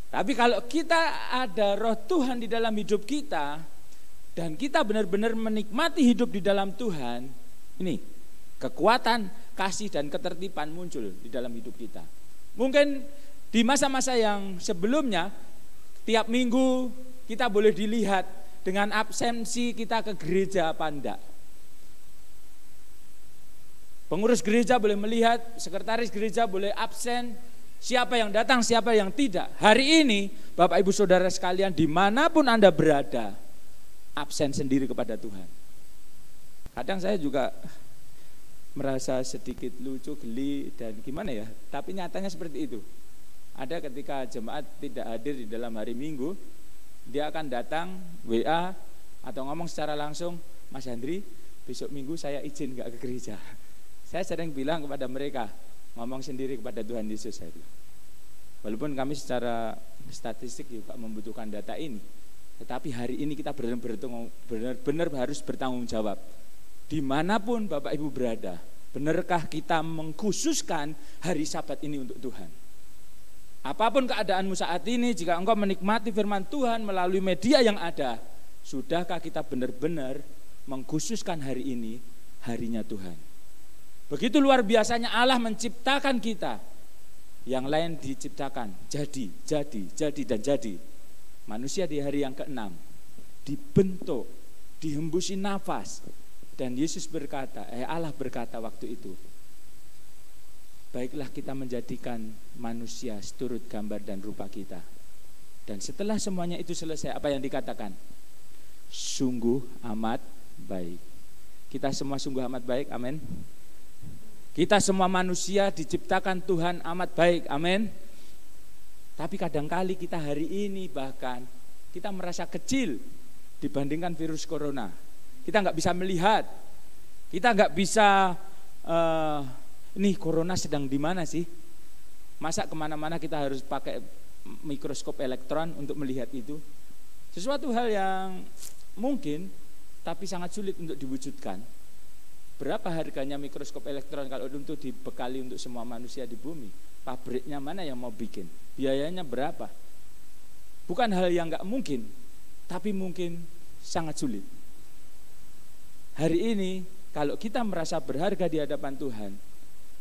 Tapi kalau kita ada roh Tuhan di dalam hidup kita, dan kita benar-benar menikmati hidup di dalam Tuhan, ini kekuatan, kasih dan ketertiban muncul di dalam hidup kita. Mungkin di masa-masa yang sebelumnya, tiap minggu kita boleh dilihat dengan absensi kita ke gereja apa enggak. Pengurus gereja boleh melihat, sekretaris gereja boleh absen, siapa yang datang, siapa yang tidak. Hari ini, Bapak Ibu Saudara sekalian, dimanapun Anda berada, absen sendiri kepada Tuhan. Kadang saya juga merasa sedikit lucu, geli, dan gimana ya, tapi nyatanya seperti itu. Ada ketika jemaat tidak hadir di dalam hari Minggu, dia akan datang, WA, atau ngomong secara langsung, Mas Handri, besok Minggu saya izin gak ke gereja. Saya sering bilang kepada mereka, ngomong sendiri kepada Tuhan Yesus saya bilang. Walaupun kami secara statistik juga membutuhkan data ini, tetapi hari ini kita benar-benar harus bertanggung jawab. Dimanapun Bapak Ibu berada, benarkah kita mengkhususkan hari Sabat ini untuk Tuhan? Apapun keadaanmu saat ini, jika engkau menikmati firman Tuhan melalui media yang ada, sudahkah kita benar-benar mengkhususkan hari ini, harinya Tuhan? Begitu luar biasanya Allah menciptakan kita. Yang lain diciptakan jadi, dan jadi. Manusia di hari yang ke-6 dibentuk, dihembusi nafas. Dan Yesus berkata, Allah berkata waktu itu, baiklah kita menjadikan manusia seturut gambar dan rupa kita. Dan setelah semuanya itu selesai, apa yang dikatakan? Sungguh amat baik. Kita semua sungguh amat baik, amin. Kita semua manusia diciptakan Tuhan amat baik, amin. Tapi kadangkali kita hari ini bahkan kita merasa kecil dibandingkan virus corona. Kita nggak bisa melihat, kita nggak bisa ini corona sedang di mana sih? Masa kemana-mana kita harus pakai mikroskop elektron untuk melihat itu? Sesuatu hal yang mungkin tapi sangat sulit untuk diwujudkan. Berapa harganya mikroskop elektron kalau untuk dibekali untuk semua manusia di bumi? Pabriknya mana yang mau bikin? Biayanya berapa? Bukan hal yang nggak mungkin, tapi mungkin sangat sulit. Hari ini kalau kita merasa berharga di hadapan Tuhan,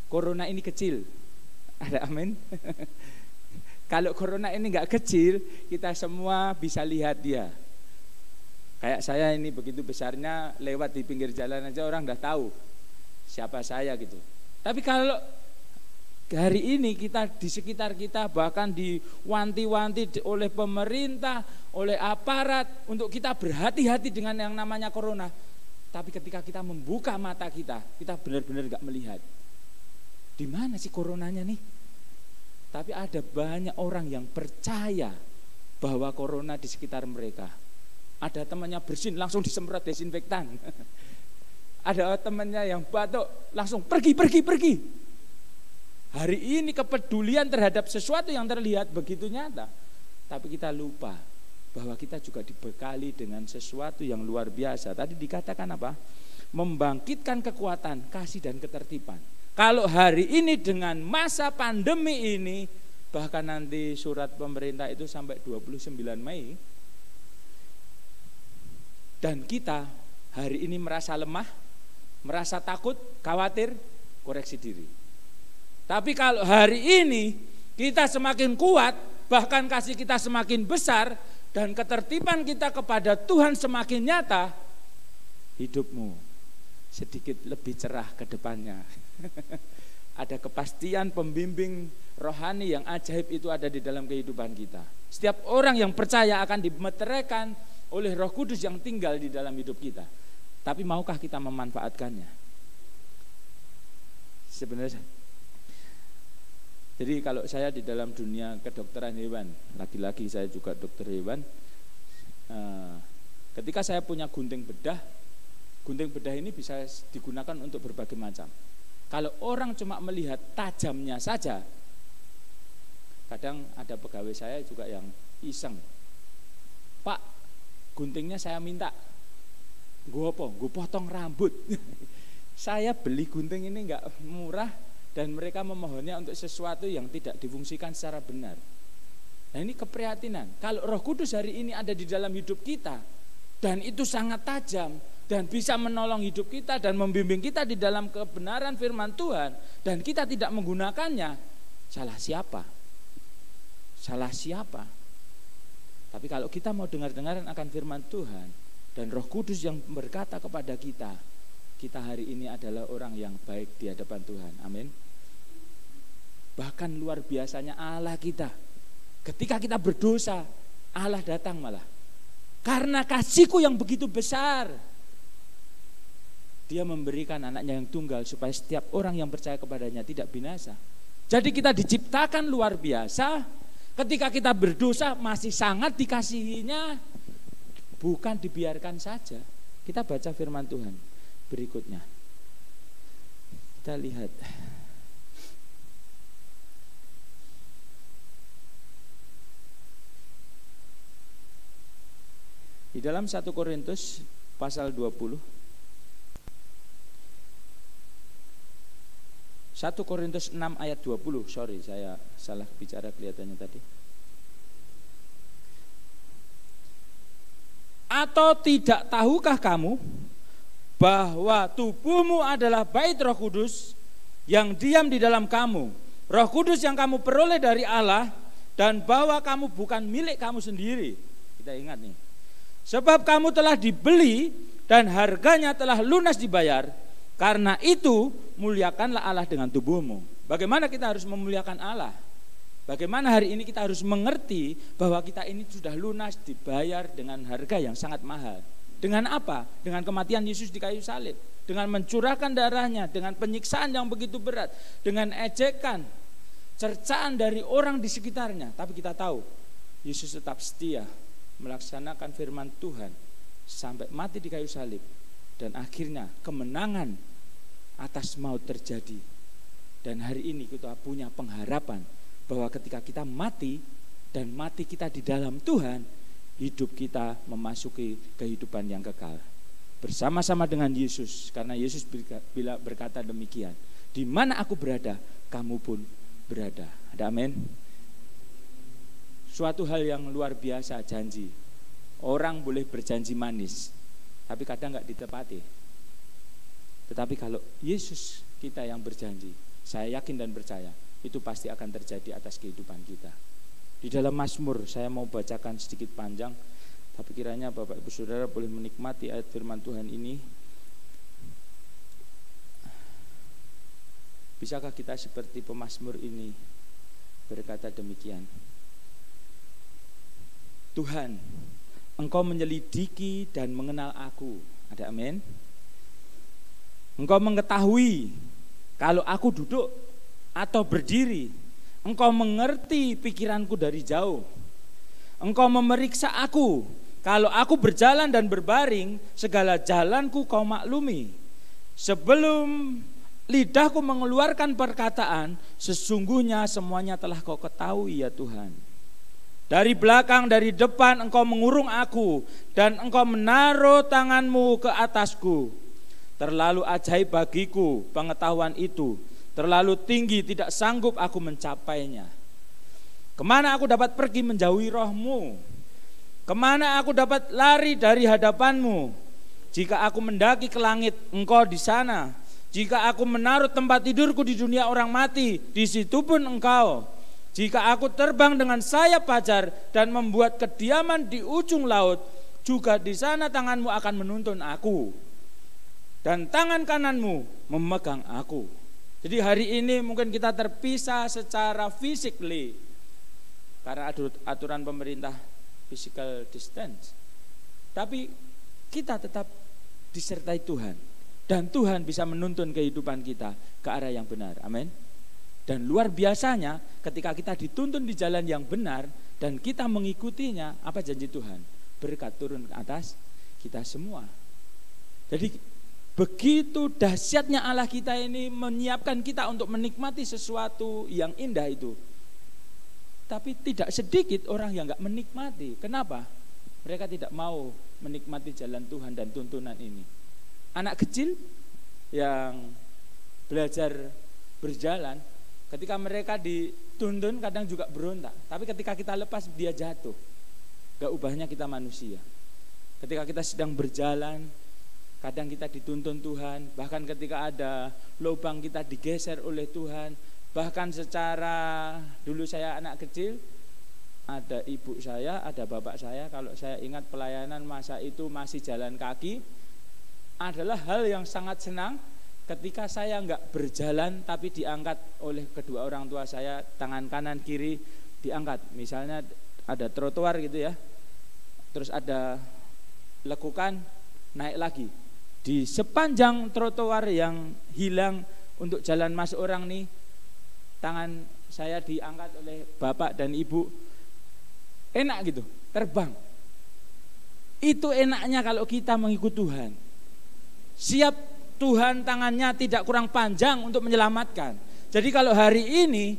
corona ini kecil. Ada amin? Kalau corona ini nggak kecil, kita semua bisa lihat dia. Kayak saya ini begitu besarnya, lewat di pinggir jalan aja orang udah tahu siapa saya gitu. Tapi kalau hari ini kita di sekitar kita bahkan diwanti-wanti oleh pemerintah, oleh aparat untuk kita berhati-hati dengan yang namanya corona. Tapi ketika kita membuka mata kita benar-benar gak melihat. Di mana sih coronanya nih? Tapi ada banyak orang yang percaya bahwa corona di sekitar mereka. Ada temannya bersin langsung disemprot desinfektan. Ada temannya yang batuk langsung pergi. Hari ini kepedulian terhadap sesuatu yang terlihat begitu nyata. Tapi kita lupa bahwa kita juga dibekali dengan sesuatu yang luar biasa. Tadi dikatakan apa? Membangkitkan kekuatan, kasih dan ketertiban. Kalau hari ini dengan masa pandemi ini, bahkan nanti surat pemerintah itu sampai 29 Mei, dan kita hari ini merasa lemah, merasa takut, khawatir, koreksi diri. Tapi kalau hari ini kita semakin kuat, bahkan kasih kita semakin besar, dan ketertiban kita kepada Tuhan semakin nyata, hidupmu sedikit lebih cerah ke depannya. Ada kepastian pembimbing rohani yang ajaib itu ada di dalam kehidupan kita. Setiap orang yang percaya akan dimeteraikan oleh Roh Kudus yang tinggal di dalam hidup kita. Tapi maukah kita memanfaatkannya? Sebenarnya, jadi kalau saya di dalam dunia kedokteran hewan, lagi-lagi saya juga dokter hewan, ketika saya punya gunting bedah ini bisa digunakan untuk berbagai macam. Kalau orang cuma melihat tajamnya saja, kadang ada pegawai saya juga yang iseng, Pak, guntingnya saya minta, gue potong rambut. Saya beli gunting ini nggak murah dan mereka memohonnya untuk sesuatu yang tidak difungsikan secara benar. Nah ini keprihatinan. Kalau Roh Kudus hari ini ada di dalam hidup kita dan itu sangat tajam dan bisa menolong hidup kita dan membimbing kita di dalam kebenaran firman Tuhan dan kita tidak menggunakannya, salah siapa? Salah siapa? Tapi kalau kita mau dengar-dengaran akan firman Tuhan dan Roh Kudus yang berkata kepada kita, kita hari ini adalah orang yang baik di hadapan Tuhan. Amin. Bahkan luar biasanya Allah kita, ketika kita berdosa, Allah datang malah. Karena kasih-Ku yang begitu besar, Dia memberikan anaknya yang tunggal supaya setiap orang yang percaya kepadanya tidak binasa. Jadi kita diciptakan luar biasa. Ketika kita berdosa masih sangat dikasihinya, bukan dibiarkan saja. Kita baca firman Tuhan berikutnya. Kita lihat. Di dalam 1 Korintus pasal 20. 1 Korintus 6 ayat 20. Sorry, saya salah bicara kelihatannya tadi. Atau tidak tahukah kamu bahwa tubuhmu adalah bait Roh Kudus yang diam di dalam kamu, Roh Kudus yang kamu peroleh dari Allah, dan bahwa kamu bukan milik kamu sendiri. Kita ingat nih. Sebab kamu telah dibeli dan harganya telah lunas dibayar. Karena itu muliakanlah Allah dengan tubuhmu. Bagaimana kita harus memuliakan Allah? Bagaimana hari ini kita harus mengerti bahwa kita ini sudah lunas dibayar dengan harga yang sangat mahal. Dengan apa? Dengan kematian Yesus di kayu salib. Dengan mencurahkan darahnya, dengan penyiksaan yang begitu berat, dengan ejekan, cercaan dari orang di sekitarnya. Tapi kita tahu Yesus tetap setia melaksanakan firman Tuhan sampai mati di kayu salib. Dan akhirnya kemenangan atas maut terjadi. Dan hari ini kita punya pengharapan bahwa ketika kita mati dan mati kita di dalam Tuhan, hidup kita memasuki kehidupan yang kekal. bersama-sama dengan Yesus, karena Yesus bila berkata demikian, di mana aku berada, kamu pun berada. Ada amin. Suatu hal yang luar biasa janji. Orang boleh berjanji manis, tapi kadang gak ditepati. Tetapi kalau Yesus kita yang berjanji, saya yakin dan percaya, itu pasti akan terjadi atas kehidupan kita. Di dalam Mazmur, saya mau bacakan sedikit panjang, tapi kiranya Bapak Ibu Saudara boleh menikmati ayat firman Tuhan ini. Bisakah kita seperti pemazmur ini berkata demikian? Tuhan, Engkau menyelidiki dan mengenal aku. Ada amin. Engkau mengetahui kalau aku duduk atau berdiri. Engkau mengerti pikiranku dari jauh. Engkau memeriksa aku. Kalau aku berjalan dan berbaring, segala jalanku Kau maklumi. Sebelum lidahku mengeluarkan perkataan, sesungguhnya semuanya telah Kau ketahui ya Tuhan. Dari belakang, dari depan Engkau mengurung aku, dan Engkau menaruh tangan-Mu ke atasku. Terlalu ajaib bagiku pengetahuan itu, terlalu tinggi tidak sanggup aku mencapainya. Kemana aku dapat pergi menjauhi Roh-Mu? Kemana aku dapat lari dari hadapan-Mu? Jika aku mendaki ke langit, Engkau di sana. Jika aku menaruh tempat tidurku di dunia orang mati, di situ pun Engkau. Jika aku terbang dengan sayap fajar dan membuat kediaman di ujung laut, juga di sana tangan-Mu akan menuntun aku, dan tangan kanan-Mu memegang aku. Jadi hari ini mungkin kita terpisah secara physically karena aturan pemerintah physical distance. Tapi kita tetap disertai Tuhan, dan Tuhan bisa menuntun kehidupan kita ke arah yang benar. Amin. Dan luar biasanya ketika kita dituntun di jalan yang benar dan kita mengikutinya, apa janji Tuhan? Berkat turun ke atas kita semua. Jadi begitu dahsyatnya Allah kita ini menyiapkan kita untuk menikmati sesuatu yang indah itu. Tapi tidak sedikit orang yang gak menikmati. Kenapa? Mereka tidak mau menikmati jalan Tuhan dan tuntunan ini. Anak kecil yang belajar berjalan, ketika mereka dituntun kadang juga berontak. Tapi ketika kita lepas dia jatuh. Gak ubahnya kita manusia. Ketika kita sedang berjalan, kadang kita dituntun Tuhan. Bahkan ketika ada lubang kita digeser oleh Tuhan. Bahkan secara, dulu saya anak kecil, ada ibu saya, ada bapak saya, kalau saya ingat pelayanan masa itu masih jalan kaki, adalah hal yang sangat senang ketika saya enggak berjalan tapi diangkat oleh kedua orang tua saya, tangan kanan kiri diangkat. Misalnya ada trotoar gitu ya, terus ada lekukan, naik lagi. Di sepanjang trotoar yang hilang untuk jalan masuk orang nih, tangan saya diangkat oleh bapak dan ibu. Enak gitu, terbang. Itu enaknya kalau kita mengikut Tuhan. Siap Tuhan tangannya tidak kurang panjang untuk menyelamatkan. Jadi kalau hari ini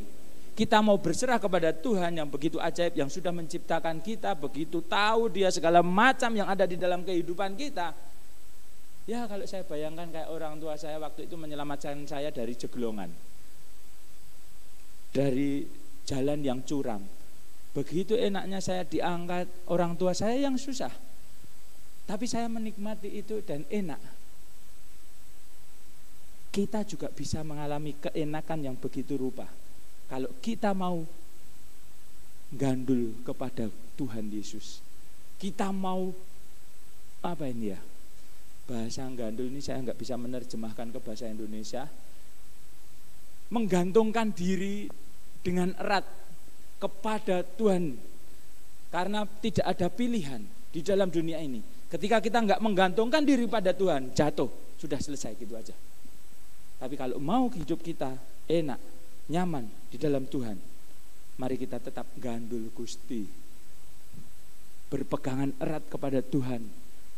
kita mau berserah kepada Tuhan yang begitu ajaib, yang sudah menciptakan kita, begitu tahu Dia segala macam yang ada di dalam kehidupan kita. Ya kalau saya bayangkan kayak orang tua saya waktu itu menyelamatkan saya dari jeglongan, dari jalan yang curam. Begitu enaknya saya diangkat orang tua saya yang susah, tapi saya menikmati itu dan enak. Kita juga bisa mengalami keenakan yang begitu rupa kalau kita mau gandul kepada Tuhan Yesus. Kita mau apa ini ya? Bahasa gandul ini saya nggak bisa menerjemahkan ke bahasa Indonesia. Menggantungkan diri dengan erat kepada Tuhan, karena tidak ada pilihan di dalam dunia ini. Ketika kita nggak menggantungkan diri pada Tuhan, jatuh, sudah selesai gitu aja. Tapi kalau mau hidup kita enak, nyaman di dalam Tuhan, mari kita tetap gandul Gusti, berpegangan erat kepada Tuhan,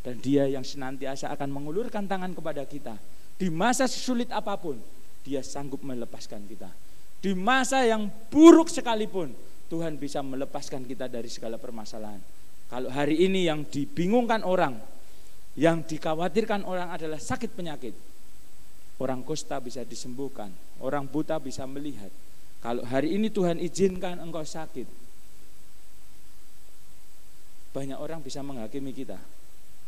dan Dia yang senantiasa akan mengulurkan tangan kepada kita. Di masa sesulit apapun, Dia sanggup melepaskan kita. Di masa yang buruk sekalipun, Tuhan bisa melepaskan kita dari segala permasalahan. Kalau hari ini yang dibingungkan orang, Yang dikhawatirkan orang adalah sakit penyakit. Orang kusta bisa disembuhkan, orang buta bisa melihat. Kalau hari ini Tuhan izinkan engkau sakit, banyak orang bisa menghakimi kita.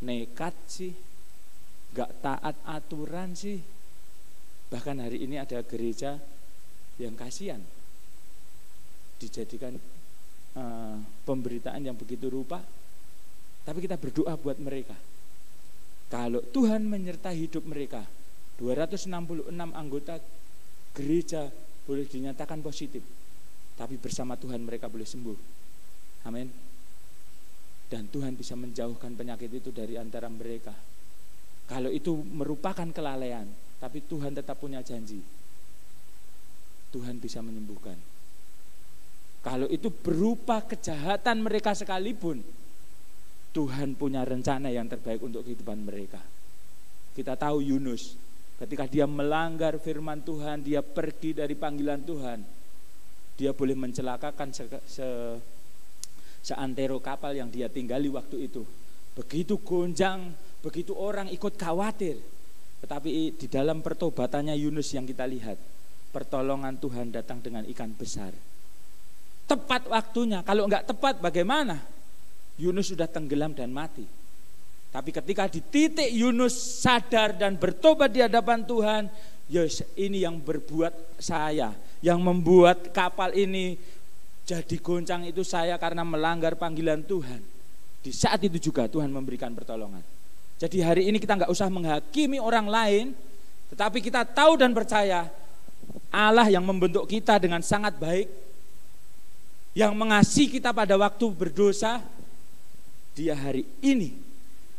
Nekat sih, gak taat aturan sih. Bahkan hari ini ada gereja yang kasihan, dijadikan pemberitaan yang begitu rupa. Tapi kita berdoa buat mereka. Kalau Tuhan menyertai hidup mereka, 266 anggota gereja boleh dinyatakan positif, tapi bersama Tuhan mereka boleh sembuh. Amin. Dan Tuhan bisa menjauhkan penyakit itu dari antara mereka. Kalau itu merupakan kelalaian, tapi Tuhan tetap punya janji, Tuhan bisa menyembuhkan. Kalau itu berupa kejahatan mereka sekalipun, Tuhan punya rencana yang terbaik untuk kehidupan mereka. Kita tahu Yunus, ketika dia melanggar firman Tuhan, dia pergi dari panggilan Tuhan, dia boleh mencelakakan seantero kapal yang dia tinggali waktu itu. Begitu gonjang, begitu orang ikut khawatir. Tetapi di dalam pertobatannya Yunus yang kita lihat, pertolongan Tuhan datang dengan ikan besar. Tepat waktunya, kalau enggak tepat bagaimana? Yunus sudah tenggelam dan mati. Tapi ketika di titik Yunus sadar dan bertobat di hadapan Tuhan, yes, ini yang berbuat saya, yang membuat kapal ini jadi goncang itu saya karena melanggar panggilan Tuhan. Di saat itu juga Tuhan memberikan pertolongan. Jadi hari ini kita enggak usah menghakimi orang lain, tetapi kita tahu dan percaya Allah yang membentuk kita dengan sangat baik, yang mengasihi kita pada waktu berdosa, Dia hari ini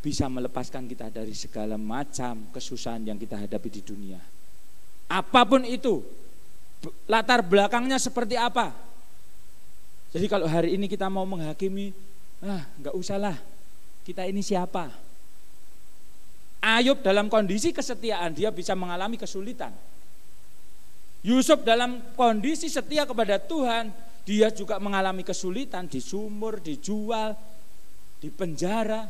bisa melepaskan kita dari segala macam kesusahan yang kita hadapi di dunia. Apapun itu, latar belakangnya seperti apa. Jadi kalau hari ini kita mau menghakimi, enggak usahlah, kita ini siapa? Ayub dalam kondisi kesetiaan, dia bisa mengalami kesulitan. Yusuf dalam kondisi setia kepada Tuhan, dia juga mengalami kesulitan, di sumur, dijual, di penjara.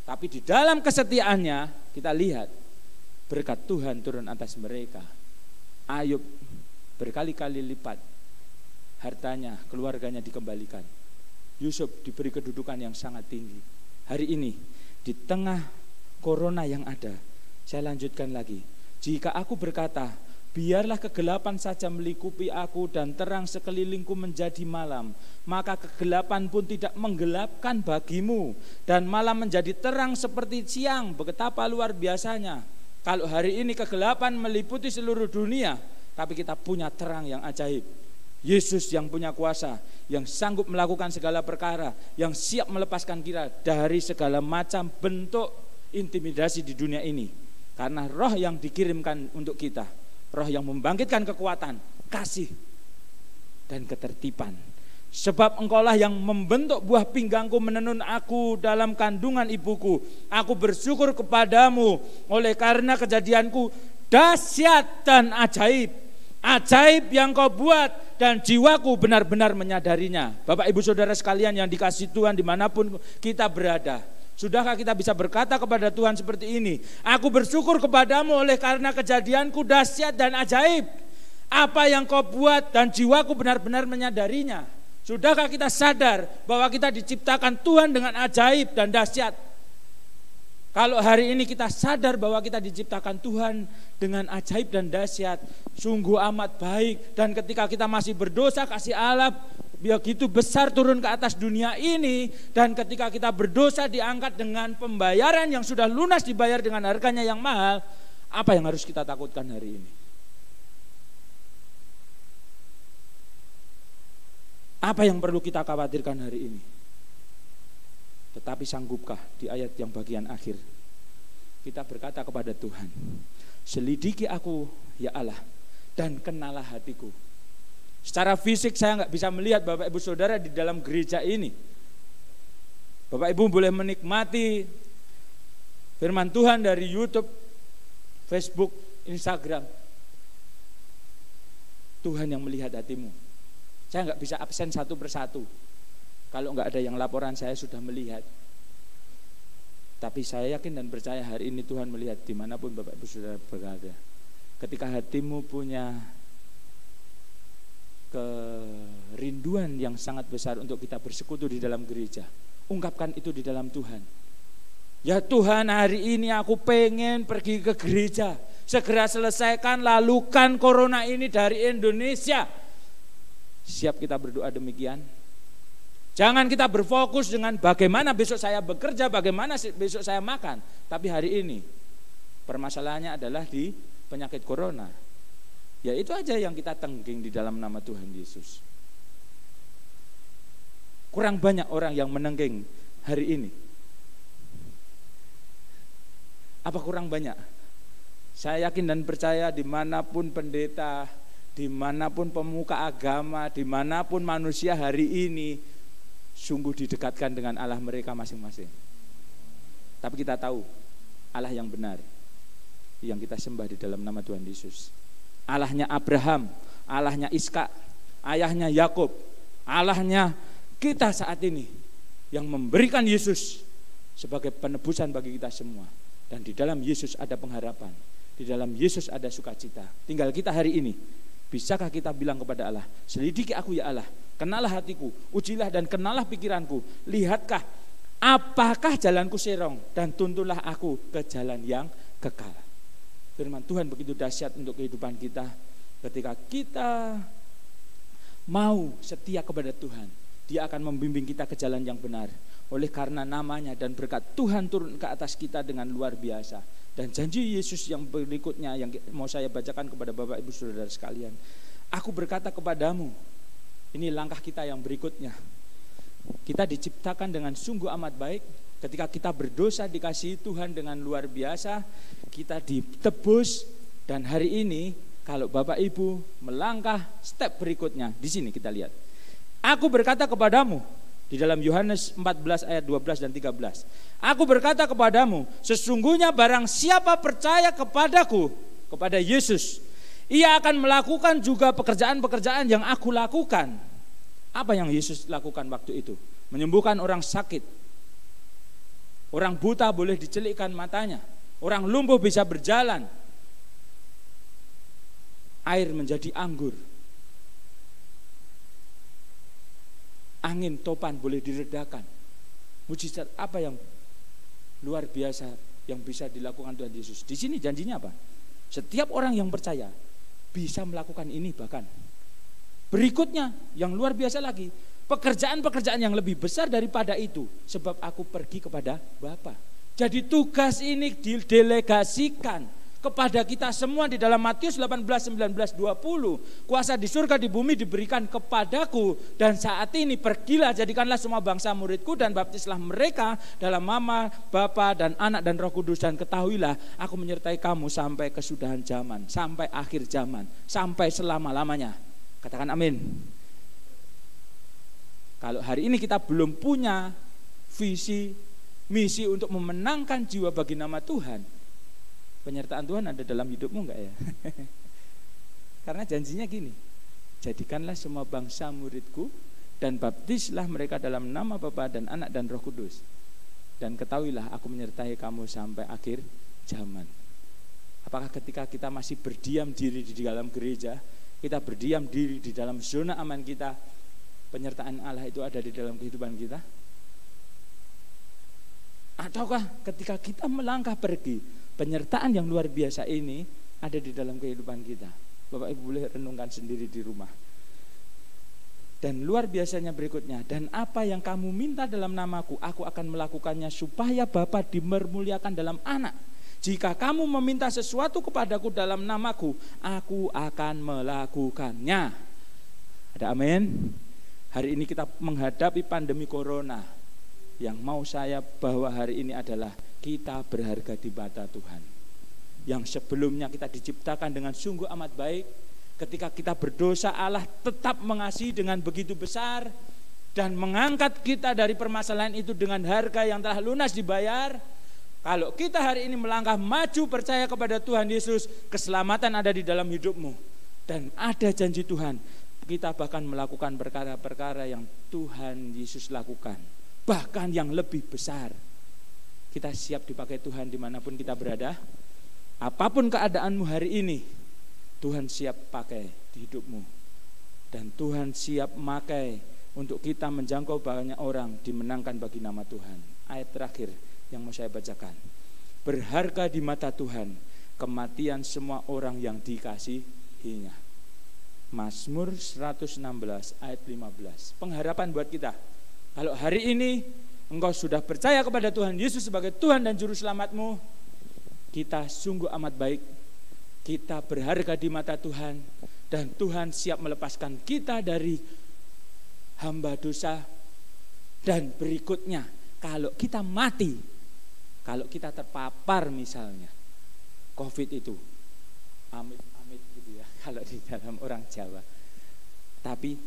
Tapi di dalam kesetiaannya kita lihat berkat Tuhan turun atas mereka. Ayub berkali-kali lipat hartanya, keluarganya dikembalikan. Yusuf diberi kedudukan yang sangat tinggi. Hari ini di tengah corona yang ada, saya lanjutkan lagi. Jika aku berkata, biarlah kegelapan saja melingkupi aku dan terang sekelilingku menjadi malam, maka kegelapan pun tidak menggelapkan bagimu dan malam menjadi terang seperti siang. Betapa luar biasanya kalau hari ini kegelapan meliputi seluruh dunia, tapi kita punya terang yang ajaib. Yesus yang punya kuasa, yang sanggup melakukan segala perkara, yang siap melepaskan kita dari segala macam bentuk intimidasi di dunia ini. Karena roh yang dikirimkan untuk kita, roh yang membangkitkan kekuatan, kasih, dan ketertiban. Sebab engkaulah yang membentuk buah pinggangku, menenun aku dalam kandungan ibuku. Aku bersyukur kepadamu oleh karena kejadianku dahsyat dan ajaib. Ajaib yang kau buat dan jiwaku benar-benar menyadarinya. Bapak ibu saudara sekalian yang dikasihi Tuhan dimanapun kita berada, sudahkah kita bisa berkata kepada Tuhan seperti ini? Aku bersyukur kepadamu oleh karena kejadianku dahsyat dan ajaib. Apa yang kau buat dan jiwaku benar-benar menyadarinya. Sudahkah kita sadar bahwa kita diciptakan Tuhan dengan ajaib dan dahsyat? Kalau hari ini kita sadar bahwa kita diciptakan Tuhan dengan ajaib dan dahsyat, sungguh amat baik. Dan ketika kita masih berdosa, kasih Allah begitu besar turun ke atas dunia ini. Dan ketika kita berdosa diangkat dengan pembayaran yang sudah lunas, dibayar dengan harganya yang mahal. Apa yang harus kita takutkan hari ini? Apa yang perlu kita khawatirkan hari ini? Tetapi sanggupkah di ayat yang bagian akhir kita berkata kepada Tuhan, selidiki aku ya Allah dan kenalah hatiku. Secara fisik saya nggak bisa melihat Bapak Ibu Saudara di dalam gereja ini. Bapak Ibu boleh menikmati firman Tuhan dari YouTube, Facebook, Instagram. Tuhan yang melihat hatimu. Saya nggak bisa absen satu persatu. Kalau nggak ada yang laporan, saya sudah melihat. Tapi saya yakin dan percaya hari ini Tuhan melihat dimanapun Bapak Ibu Saudara berada. Ketika hatimu punya kerinduan yang sangat besar untuk kita bersekutu di dalam gereja, ungkapkan itu di dalam Tuhan. Ya Tuhan, hari ini aku pengen pergi ke gereja, segera selesaikan, lalukan corona ini dari Indonesia. Siap kita berdoa demikian? Jangan kita berfokus dengan bagaimana besok saya bekerja, bagaimana besok saya makan. Tapi hari ini permasalahannya adalah di penyakit corona. Ya itu aja yang kita tengging di dalam nama Tuhan Yesus. Kurang banyak orang yang menengging hari ini. Apa kurang banyak? Saya yakin dan percaya dimanapun pendeta, dimanapun pemuka agama, dimanapun manusia hari ini sungguh didekatkan dengan Allah mereka masing-masing. Tapi kita tahu Allah yang benar yang kita sembah di dalam nama Tuhan Yesus. Allahnya Abraham, Allahnya Ishak, ayahnya Yakub, Allahnya kita saat ini yang memberikan Yesus sebagai penebusan bagi kita semua. Dan di dalam Yesus ada pengharapan, di dalam Yesus ada sukacita. Tinggal kita hari ini, bisakah kita bilang kepada Allah, selidiki aku ya Allah, kenalah hatiku, ujilah dan kenalah pikiranku, lihatkah apakah jalanku serong, dan tuntunlah aku ke jalan yang kekal. Firman Tuhan begitu dahsyat untuk kehidupan kita. Ketika kita mau setia kepada Tuhan, Dia akan membimbing kita ke jalan yang benar. Oleh karena namanya dan berkat Tuhan turun ke atas kita dengan luar biasa. Dan janji Yesus yang berikutnya yang mau saya bacakan kepada Bapak Ibu Saudara sekalian. Aku berkata kepadamu, ini langkah kita yang berikutnya. Kita diciptakan dengan sungguh amat baik. Ketika kita berdosa dikasihi Tuhan dengan luar biasa, kita ditebus. Dan hari ini kalau Bapak Ibu melangkah step berikutnya, di sini kita lihat. Aku berkata kepadamu, di dalam Yohanes 14 ayat 12 dan 13. Aku berkata kepadamu, sesungguhnya barang siapa percaya kepadaku, kepada Yesus, ia akan melakukan juga pekerjaan-pekerjaan yang aku lakukan. Apa yang Yesus lakukan waktu itu? Menyembuhkan orang sakit. Orang buta boleh dicelikkan matanya. Orang lumpuh bisa berjalan. Air menjadi anggur. Angin topan boleh diredakan. Mujizat apa yang luar biasa yang bisa dilakukan Tuhan Yesus? Di sini janjinya apa? Setiap orang yang percaya bisa melakukan ini. Bahkan berikutnya yang luar biasa lagi, pekerjaan-pekerjaan yang lebih besar daripada itu, sebab aku pergi kepada Bapa. Jadi tugas ini didelegasikan kepada kita semua di dalam Matius 18, 19, 20. Kuasa di surga di bumi diberikan kepadaku, dan saat ini pergilah, jadikanlah semua bangsa muridku dan baptislah mereka dalam nama Bapa dan Anak dan Roh Kudus, dan ketahuilah aku menyertai kamu sampai kesudahan zaman, sampai akhir zaman, sampai selama-lamanya. Katakan amin. Kalau hari ini kita belum punya visi, misi untuk memenangkan jiwa bagi nama Tuhan, penyertaan Tuhan ada dalam hidupmu enggak ya? Karena janjinya gini, jadikanlah semua bangsa muridku dan baptislah mereka dalam nama Bapa dan Anak dan Roh Kudus, dan ketahuilah aku menyertai kamu sampai akhir zaman. Apakah ketika kita masih berdiam diri di dalam gereja, kita berdiam diri di dalam zona aman kita, penyertaan Allah itu ada di dalam kehidupan kita? Ataukah ketika kita melangkah pergi, penyertaan yang luar biasa ini ada di dalam kehidupan kita? Bapak Ibu boleh renungkan sendiri di rumah. Dan luar biasanya berikutnya, dan apa yang kamu minta dalam namaku, aku akan melakukannya supaya Bapa dipermuliakan dalam Anak. Jika kamu meminta sesuatu kepadaku dalam namaku, aku akan melakukannya. Ada amin? Hari ini kita menghadapi pandemi corona. Yang mau saya bawa hari ini adalah kita berharga di mata Tuhan. Yang sebelumnya kita diciptakan dengan sungguh amat baik. Ketika kita berdosa, Allah tetap mengasihi dengan begitu besar dan mengangkat kita dari permasalahan itu dengan harga yang telah lunas dibayar. Kalau kita hari ini melangkah maju percaya kepada Tuhan Yesus, keselamatan ada di dalam hidupmu. Dan ada janji Tuhan, kita bahkan melakukan perkara-perkara yang Tuhan Yesus lakukan, bahkan yang lebih besar. Kita siap dipakai Tuhan dimanapun kita berada. Apapun keadaanmu hari ini, Tuhan siap pakai di hidupmu. Dan Tuhan siap pakai untuk kita menjangkau banyak orang, dimenangkan bagi nama Tuhan. Ayat terakhir yang mau saya bacakan. Berharga di mata Tuhan kematian semua orang yang dikasihinya. Mazmur 116 ayat 15. Pengharapan buat kita. Kalau hari ini engkau sudah percaya kepada Tuhan Yesus sebagai Tuhan dan Juru Selamatmu, kita sungguh amat baik. Kita berharga di mata Tuhan, dan Tuhan siap melepaskan kita dari hamba dosa. Dan berikutnya, kalau kita mati, kalau kita terpapar misalnya COVID itu, amit-amit gitu ya, kalau di dalam orang Jawa. Tapi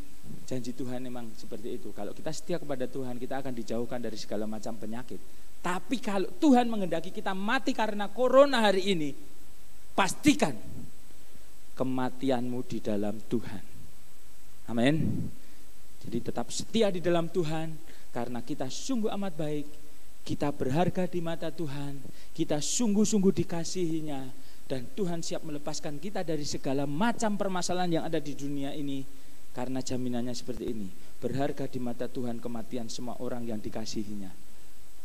janji Tuhan memang seperti itu. Kalau kita setia kepada Tuhan, kita akan dijauhkan dari segala macam penyakit. Tapi kalau Tuhan menghendaki kita mati karena corona hari ini, pastikan kematianmu di dalam Tuhan. Amin. Jadi tetap setia di dalam Tuhan, karena kita sungguh amat baik, kita berharga di mata Tuhan, kita sungguh-sungguh dikasihinya, dan Tuhan siap melepaskan kita dari segala macam permasalahan yang ada di dunia ini, karena jaminannya seperti ini. Berharga di mata Tuhan kematian semua orang yang dikasihinya.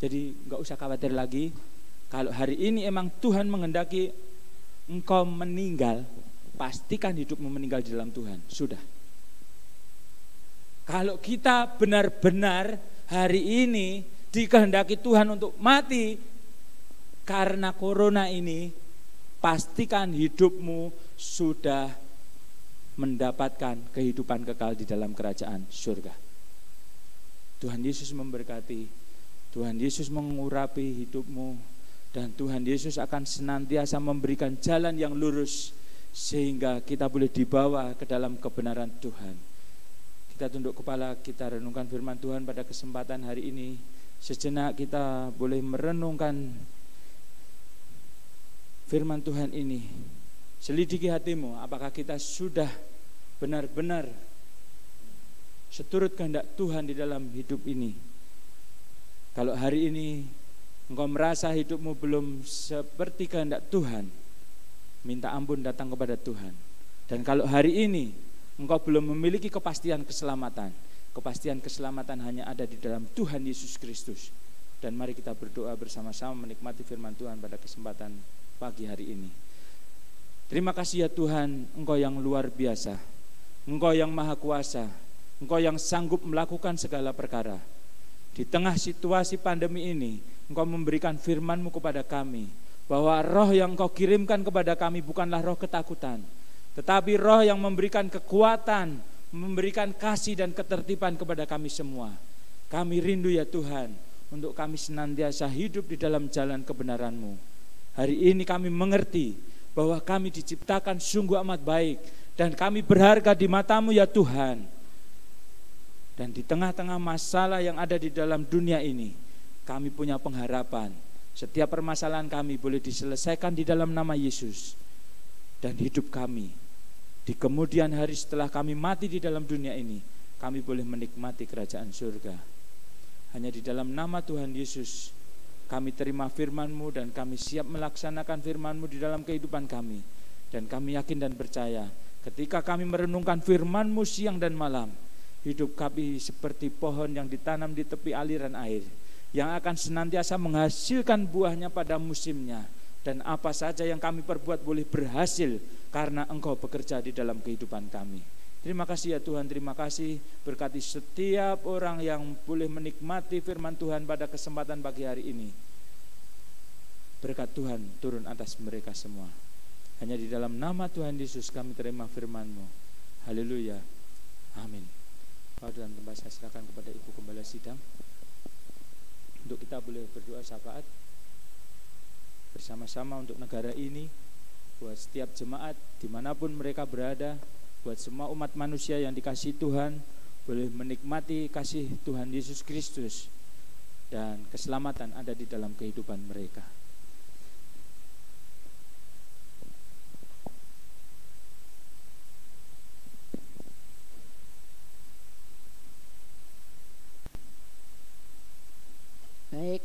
Jadi enggak usah khawatir lagi. Kalau hari ini emang Tuhan menghendaki engkau meninggal, pastikan hidupmu meninggal di dalam Tuhan. Sudah. Kalau kita benar-benar hari ini dikehendaki Tuhan untuk mati karena corona ini, pastikan hidupmu sudah mendapatkan kehidupan kekal di dalam kerajaan surga. Tuhan Yesus memberkati. Tuhan Yesus mengurapi hidupmu, dan Tuhan Yesus akan senantiasa memberikan jalan yang lurus sehingga kita boleh dibawa ke dalam kebenaran Tuhan. Kita tunduk kepala, kita renungkan firman Tuhan pada kesempatan hari ini. Sejenak kita boleh merenungkan firman Tuhan ini. Selidiki hatimu, apakah kita sudah benar-benar seturut kehendak Tuhan di dalam hidup ini. Kalau hari ini engkau merasa hidupmu belum seperti kehendak Tuhan, minta ampun, datang kepada Tuhan. Dan kalau hari ini engkau belum memiliki kepastian keselamatan, kepastian keselamatan hanya ada di dalam Tuhan Yesus Kristus. Dan mari kita berdoa bersama-sama menikmati firman Tuhan pada kesempatan pagi hari ini. Terima kasih ya Tuhan, Engkau yang luar biasa, Engkau yang maha kuasa, Engkau yang sanggup melakukan segala perkara. Di tengah situasi pandemi ini, Engkau memberikan firman-Mu kepada kami, bahwa roh yang Engkau kirimkan kepada kami bukanlah roh ketakutan, tetapi roh yang memberikan kekuatan, memberikan kasih dan ketertiban kepada kami semua. Kami rindu ya Tuhan, untuk kami senantiasa hidup di dalam jalan kebenaran-Mu. Hari ini kami mengerti bahwa kami diciptakan sungguh amat baik, dan kami berharga di mata-Mu ya Tuhan. Dan di tengah-tengah masalah yang ada di dalam dunia ini, kami punya pengharapan. Setiap permasalahan kami boleh diselesaikan di dalam nama Yesus. Dan hidup kami, di kemudian hari setelah kami mati di dalam dunia ini, kami boleh menikmati kerajaan surga. Hanya di dalam nama Tuhan Yesus, kami terima firman-Mu, dan kami siap melaksanakan firman-Mu di dalam kehidupan kami. Dan kami yakin dan percaya, ketika kami merenungkan firman-Mu siang dan malam, hidup kami seperti pohon yang ditanam di tepi aliran air, yang akan senantiasa menghasilkan buahnya pada musimnya. Dan apa saja yang kami perbuat boleh berhasil, karena Engkau bekerja di dalam kehidupan kami. Terima kasih ya Tuhan, terima kasih. Berkati setiap orang yang boleh menikmati firman Tuhan pada kesempatan pagi hari ini. Berkat Tuhan turun atas mereka semua. Hanya di dalam nama Tuhan Yesus kami terima firman-Mu. Haleluya, amin. Pada dalam tempat saya silakan kepada Ibu Gembala Sidang untuk kita boleh berdoa syafaat bersama-sama untuk negara ini, buat setiap jemaat dimanapun mereka berada, buat semua umat manusia yang dikasihi Tuhan, boleh menikmati kasih Tuhan Yesus Kristus dan keselamatan ada di dalam kehidupan mereka. Baik,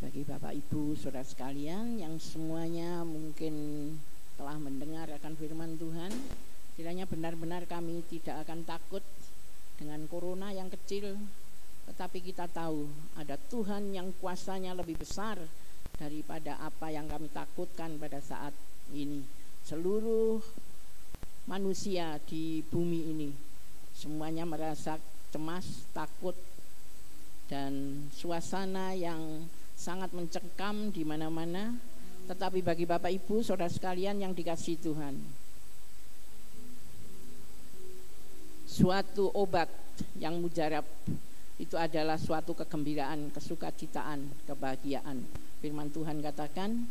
bagi Ibu saudara sekalian yang semuanya mungkin telah mendengar akan firman Tuhan, kiranya benar-benar kami tidak akan takut dengan corona yang kecil, tetapi kita tahu ada Tuhan yang kuasanya lebih besar daripada apa yang kami takutkan pada saat ini. Seluruh manusia di bumi ini semuanya merasa cemas, takut, dan suasana yang sangat mencekam di mana-mana. Tetapi bagi Bapak Ibu saudara sekalian yang dikasihi Tuhan, suatu obat yang mujarab itu adalah suatu kegembiraan, kesukacitaan, kebahagiaan. Firman Tuhan katakan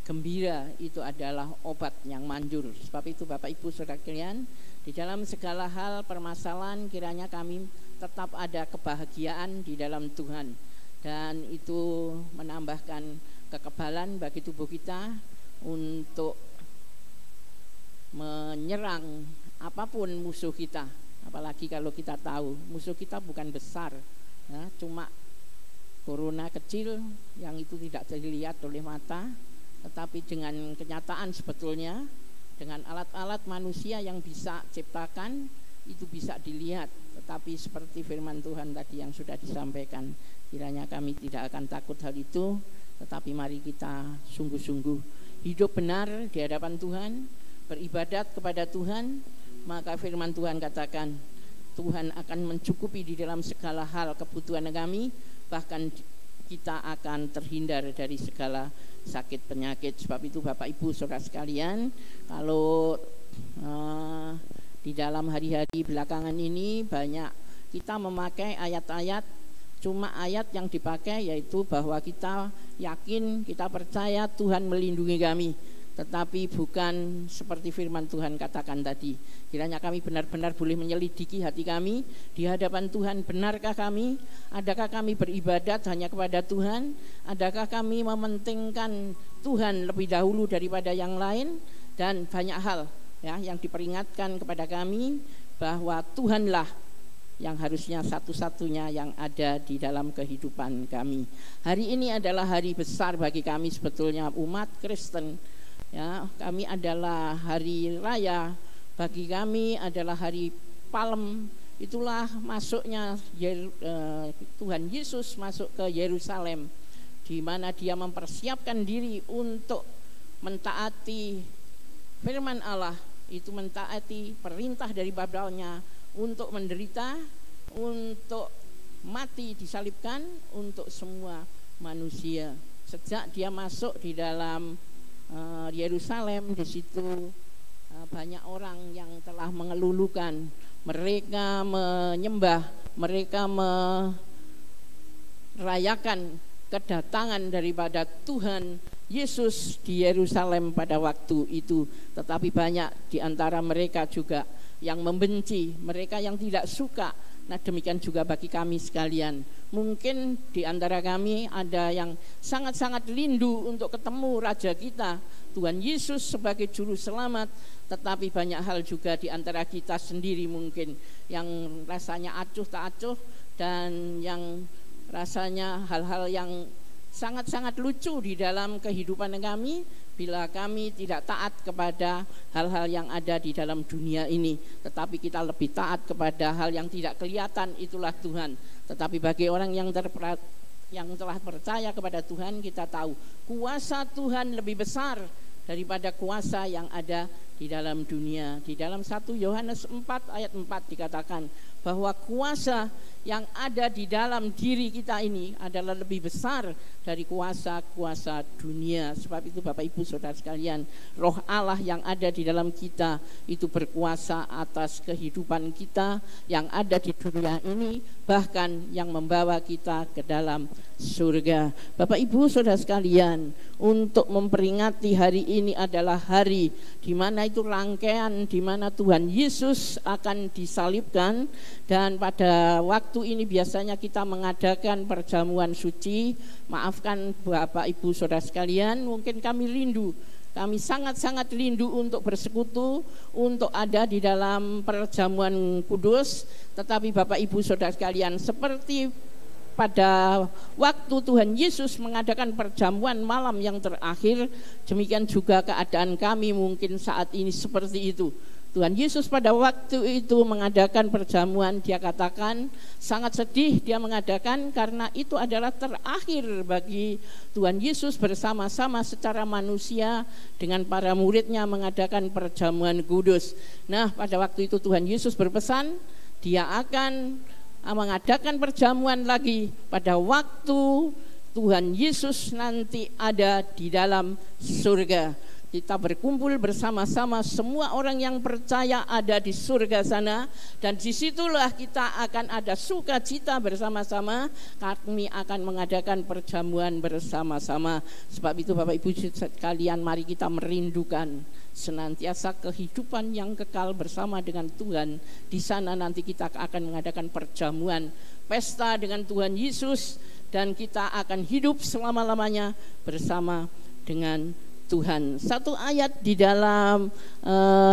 gembira itu adalah obat yang manjur. Sebab itu Bapak Ibu saudara sekalian, di dalam segala hal permasalahan kiranya kami tetap ada kebahagiaan di dalam Tuhan, dan itu menambahkan kekebalan bagi tubuh kita untuk menyerang apapun musuh kita. Apalagi kalau kita tahu musuh kita bukan besar, ya, cuma corona kecil yang itu tidak dilihat oleh mata, tetapi dengan kenyataan sebetulnya dengan alat-alat manusia yang bisa ciptakan itu bisa dilihat. Tetapi seperti firman Tuhan tadi yang sudah disampaikan, kiranya kami tidak akan takut hal itu, tetapi mari kita sungguh-sungguh hidup benar di hadapan Tuhan, beribadat kepada Tuhan. Maka firman Tuhan katakan Tuhan akan mencukupi di dalam segala hal kebutuhan kami, bahkan kita akan terhindar dari segala sakit penyakit. Sebab itu Bapak Ibu saudara sekalian, kalau di dalam hari-hari belakangan ini banyak kita memakai ayat-ayat, cuma ayat yang dipakai yaitu bahwa kita yakin, kita percaya Tuhan melindungi kami, tetapi bukan seperti firman Tuhan katakan tadi. Kiranya kami benar-benar boleh menyelidiki hati kami di hadapan Tuhan. Benarkah kami? Adakah kami beribadat hanya kepada Tuhan? Adakah kami mementingkan Tuhan lebih dahulu daripada yang lain? Dan banyak hal ya yang diperingatkan kepada kami bahwa Tuhanlah yang harusnya satu-satunya yang ada di dalam kehidupan kami. Hari ini adalah hari besar bagi kami sebetulnya umat Kristen. Ya, kami adalah hari raya, bagi kami adalah hari Palem. Itulah masuknya Tuhan Yesus masuk ke Yerusalem, di mana dia mempersiapkan diri untuk mentaati firman Allah, itu mentaati perintah dari Bapaknya untuk menderita, untuk mati disalibkan untuk semua manusia. Sejak dia masuk di dalam Yerusalem, di situ banyak orang yang telah mengelulukan, mereka menyembah, mereka merayakan kedatangan daripada Tuhan Yesus di Yerusalem pada waktu itu. Tetapi banyak di antara mereka juga yang membenci, mereka yang tidak suka. Nah, demikian juga bagi kami sekalian. Mungkin di antara kami ada yang sangat-sangat rindu untuk ketemu Raja kita, Tuhan Yesus sebagai Juru Selamat. Tetapi banyak hal juga di antara kita sendiri mungkin yang rasanya acuh tak acuh, dan yang rasanya hal-hal yang sangat-sangat lucu di dalam kehidupan kami bila kami tidak taat kepada hal-hal yang ada di dalam dunia ini, tetapi kita lebih taat kepada hal yang tidak kelihatan, itulah Tuhan. Tetapi bagi orang yang telah percaya kepada Tuhan, kita tahu kuasa Tuhan lebih besar daripada kuasa yang ada di dalam dunia. Di dalam 1 Yohanes 4 ayat 4 dikatakan bahwa kuasa yang ada di dalam diri kita ini adalah lebih besar dari kuasa-kuasa dunia. Sebab itu Bapak Ibu saudara sekalian, Roh Allah yang ada di dalam kita itu berkuasa atas kehidupan kita yang ada di dunia ini, bahkan yang membawa kita ke dalam surga. Bapak Ibu saudara sekalian, untuk memperingati hari ini adalah hari di mana itu rangkaian di mana Tuhan Yesus akan disalibkan. Dan pada waktu ini biasanya kita mengadakan perjamuan suci. Maafkan Bapak Ibu saudara sekalian, mungkin kami rindu, kami sangat-sangat rindu untuk bersekutu, untuk ada di dalam perjamuan kudus. Tetapi Bapak Ibu saudara sekalian, seperti pada waktu Tuhan Yesus mengadakan perjamuan malam yang terakhir, demikian juga keadaan kami mungkin saat ini seperti itu. Tuhan Yesus pada waktu itu mengadakan perjamuan, dia katakan sangat sedih dia mengadakan karena itu adalah terakhir bagi Tuhan Yesus bersama-sama secara manusia dengan para muridnya mengadakan perjamuan kudus. Nah, pada waktu itu Tuhan Yesus berpesan dia akan mengadakan perjamuan lagi pada waktu Tuhan Yesus nanti ada di dalam surga. Kita berkumpul bersama-sama, semua orang yang percaya ada di surga sana, dan disitulah kita akan ada sukacita bersama-sama. Kami akan mengadakan perjamuan bersama-sama. Sebab itu Bapak Ibu sekalian, mari kita merindukan senantiasa kehidupan yang kekal bersama dengan Tuhan. Di sana nanti kita akan mengadakan perjamuan pesta dengan Tuhan Yesus, dan kita akan hidup selama-lamanya bersama dengan Tuhan. Satu ayat di dalam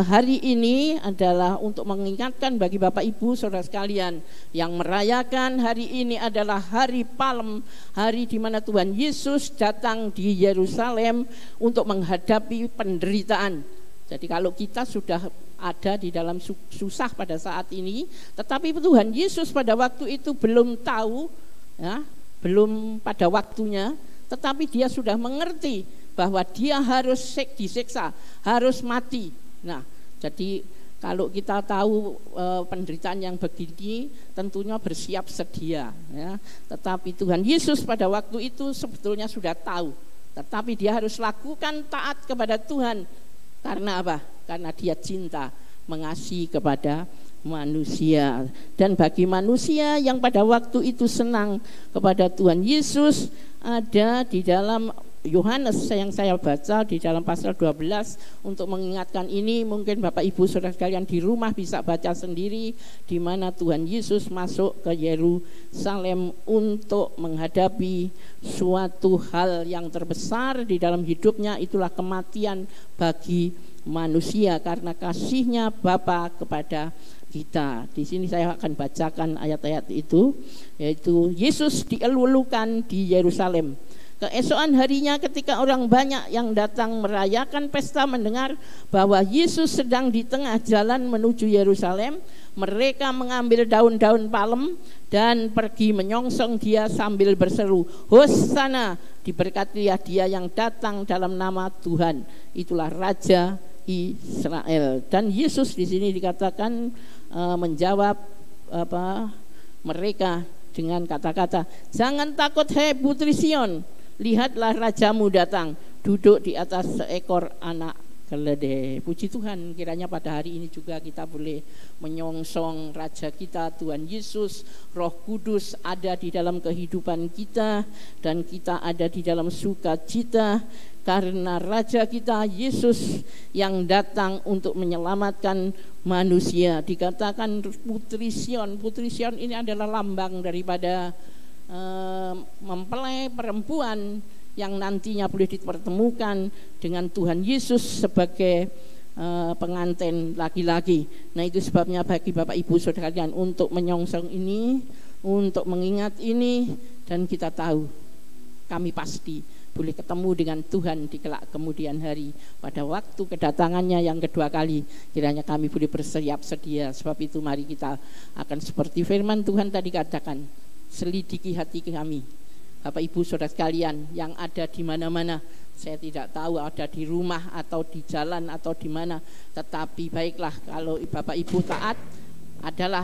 hari ini adalah untuk mengingatkan bagi Bapak Ibu saudara sekalian yang merayakan hari ini adalah hari Palem, hari di mana Tuhan Yesus datang di Yerusalem untuk menghadapi penderitaan. Jadi kalau kita sudah ada di dalam susah pada saat ini, tetapi Tuhan Yesus pada waktu itu belum tahu, ya, belum pada waktunya, tetapi dia sudah mengerti bahwa dia harus disiksa, harus mati. Nah, jadi kalau kita tahu penderitaan yang begini, tentunya bersiap sedia, ya. Tetapi Tuhan Yesus pada waktu itu sebetulnya sudah tahu, tetapi dia harus lakukan taat kepada Tuhan. Karena apa? Karena dia cinta, mengasihi kepada manusia. Dan bagi manusia yang pada waktu itu senang kepada Tuhan Yesus, ada di dalam Yohanes yang saya baca di dalam pasal 12 untuk mengingatkan ini. Mungkin Bapak Ibu saudara sekalian di rumah bisa baca sendiri, di mana Tuhan Yesus masuk ke Yerusalem untuk menghadapi suatu hal yang terbesar di dalam hidupnya, itulah kematian bagi manusia karena kasihnya Bapa kepada kita. Di sini saya akan bacakan ayat-ayat itu, yaitu Yesus dielulukan di Yerusalem. Keesokan harinya ketika orang banyak yang datang merayakan pesta mendengar bahwa Yesus sedang di tengah jalan menuju Yerusalem, mereka mengambil daun-daun palem dan pergi menyongsong dia sambil berseru, Hosana, diberkatilah dia yang datang dalam nama Tuhan, itulah Raja Israel. Dan Yesus di sini dikatakan menjawab mereka dengan kata-kata, jangan takut hai putri Sion, lihatlah rajamu datang, duduk di atas seekor anak keledai. Puji Tuhan, kiranya pada hari ini juga kita boleh menyongsong Raja kita, Tuhan Yesus. Roh Kudus ada di dalam kehidupan kita, dan kita ada di dalam sukacita karena Raja kita Yesus yang datang untuk menyelamatkan manusia. Dikatakan putri Sion. Putri Sion ini adalah lambang daripada mempelai perempuan yang nantinya boleh dipertemukan dengan Tuhan Yesus sebagai pengantin laki-laki. Nah, itu sebabnya bagi Bapak Ibu saudara sekalian untuk menyongsong ini, untuk mengingat ini, dan kita tahu kami pasti boleh ketemu dengan Tuhan di kelak kemudian hari pada waktu kedatangannya yang kedua kali. Kiranya kami boleh bersiap sedia. Sebab itu mari kita akan seperti firman Tuhan tadi katakan, selidiki hati kami. Bapak Ibu saudara sekalian yang ada di mana-mana, saya tidak tahu ada di rumah atau di jalan atau di mana, tetapi baiklah kalau Bapak Ibu taat adalah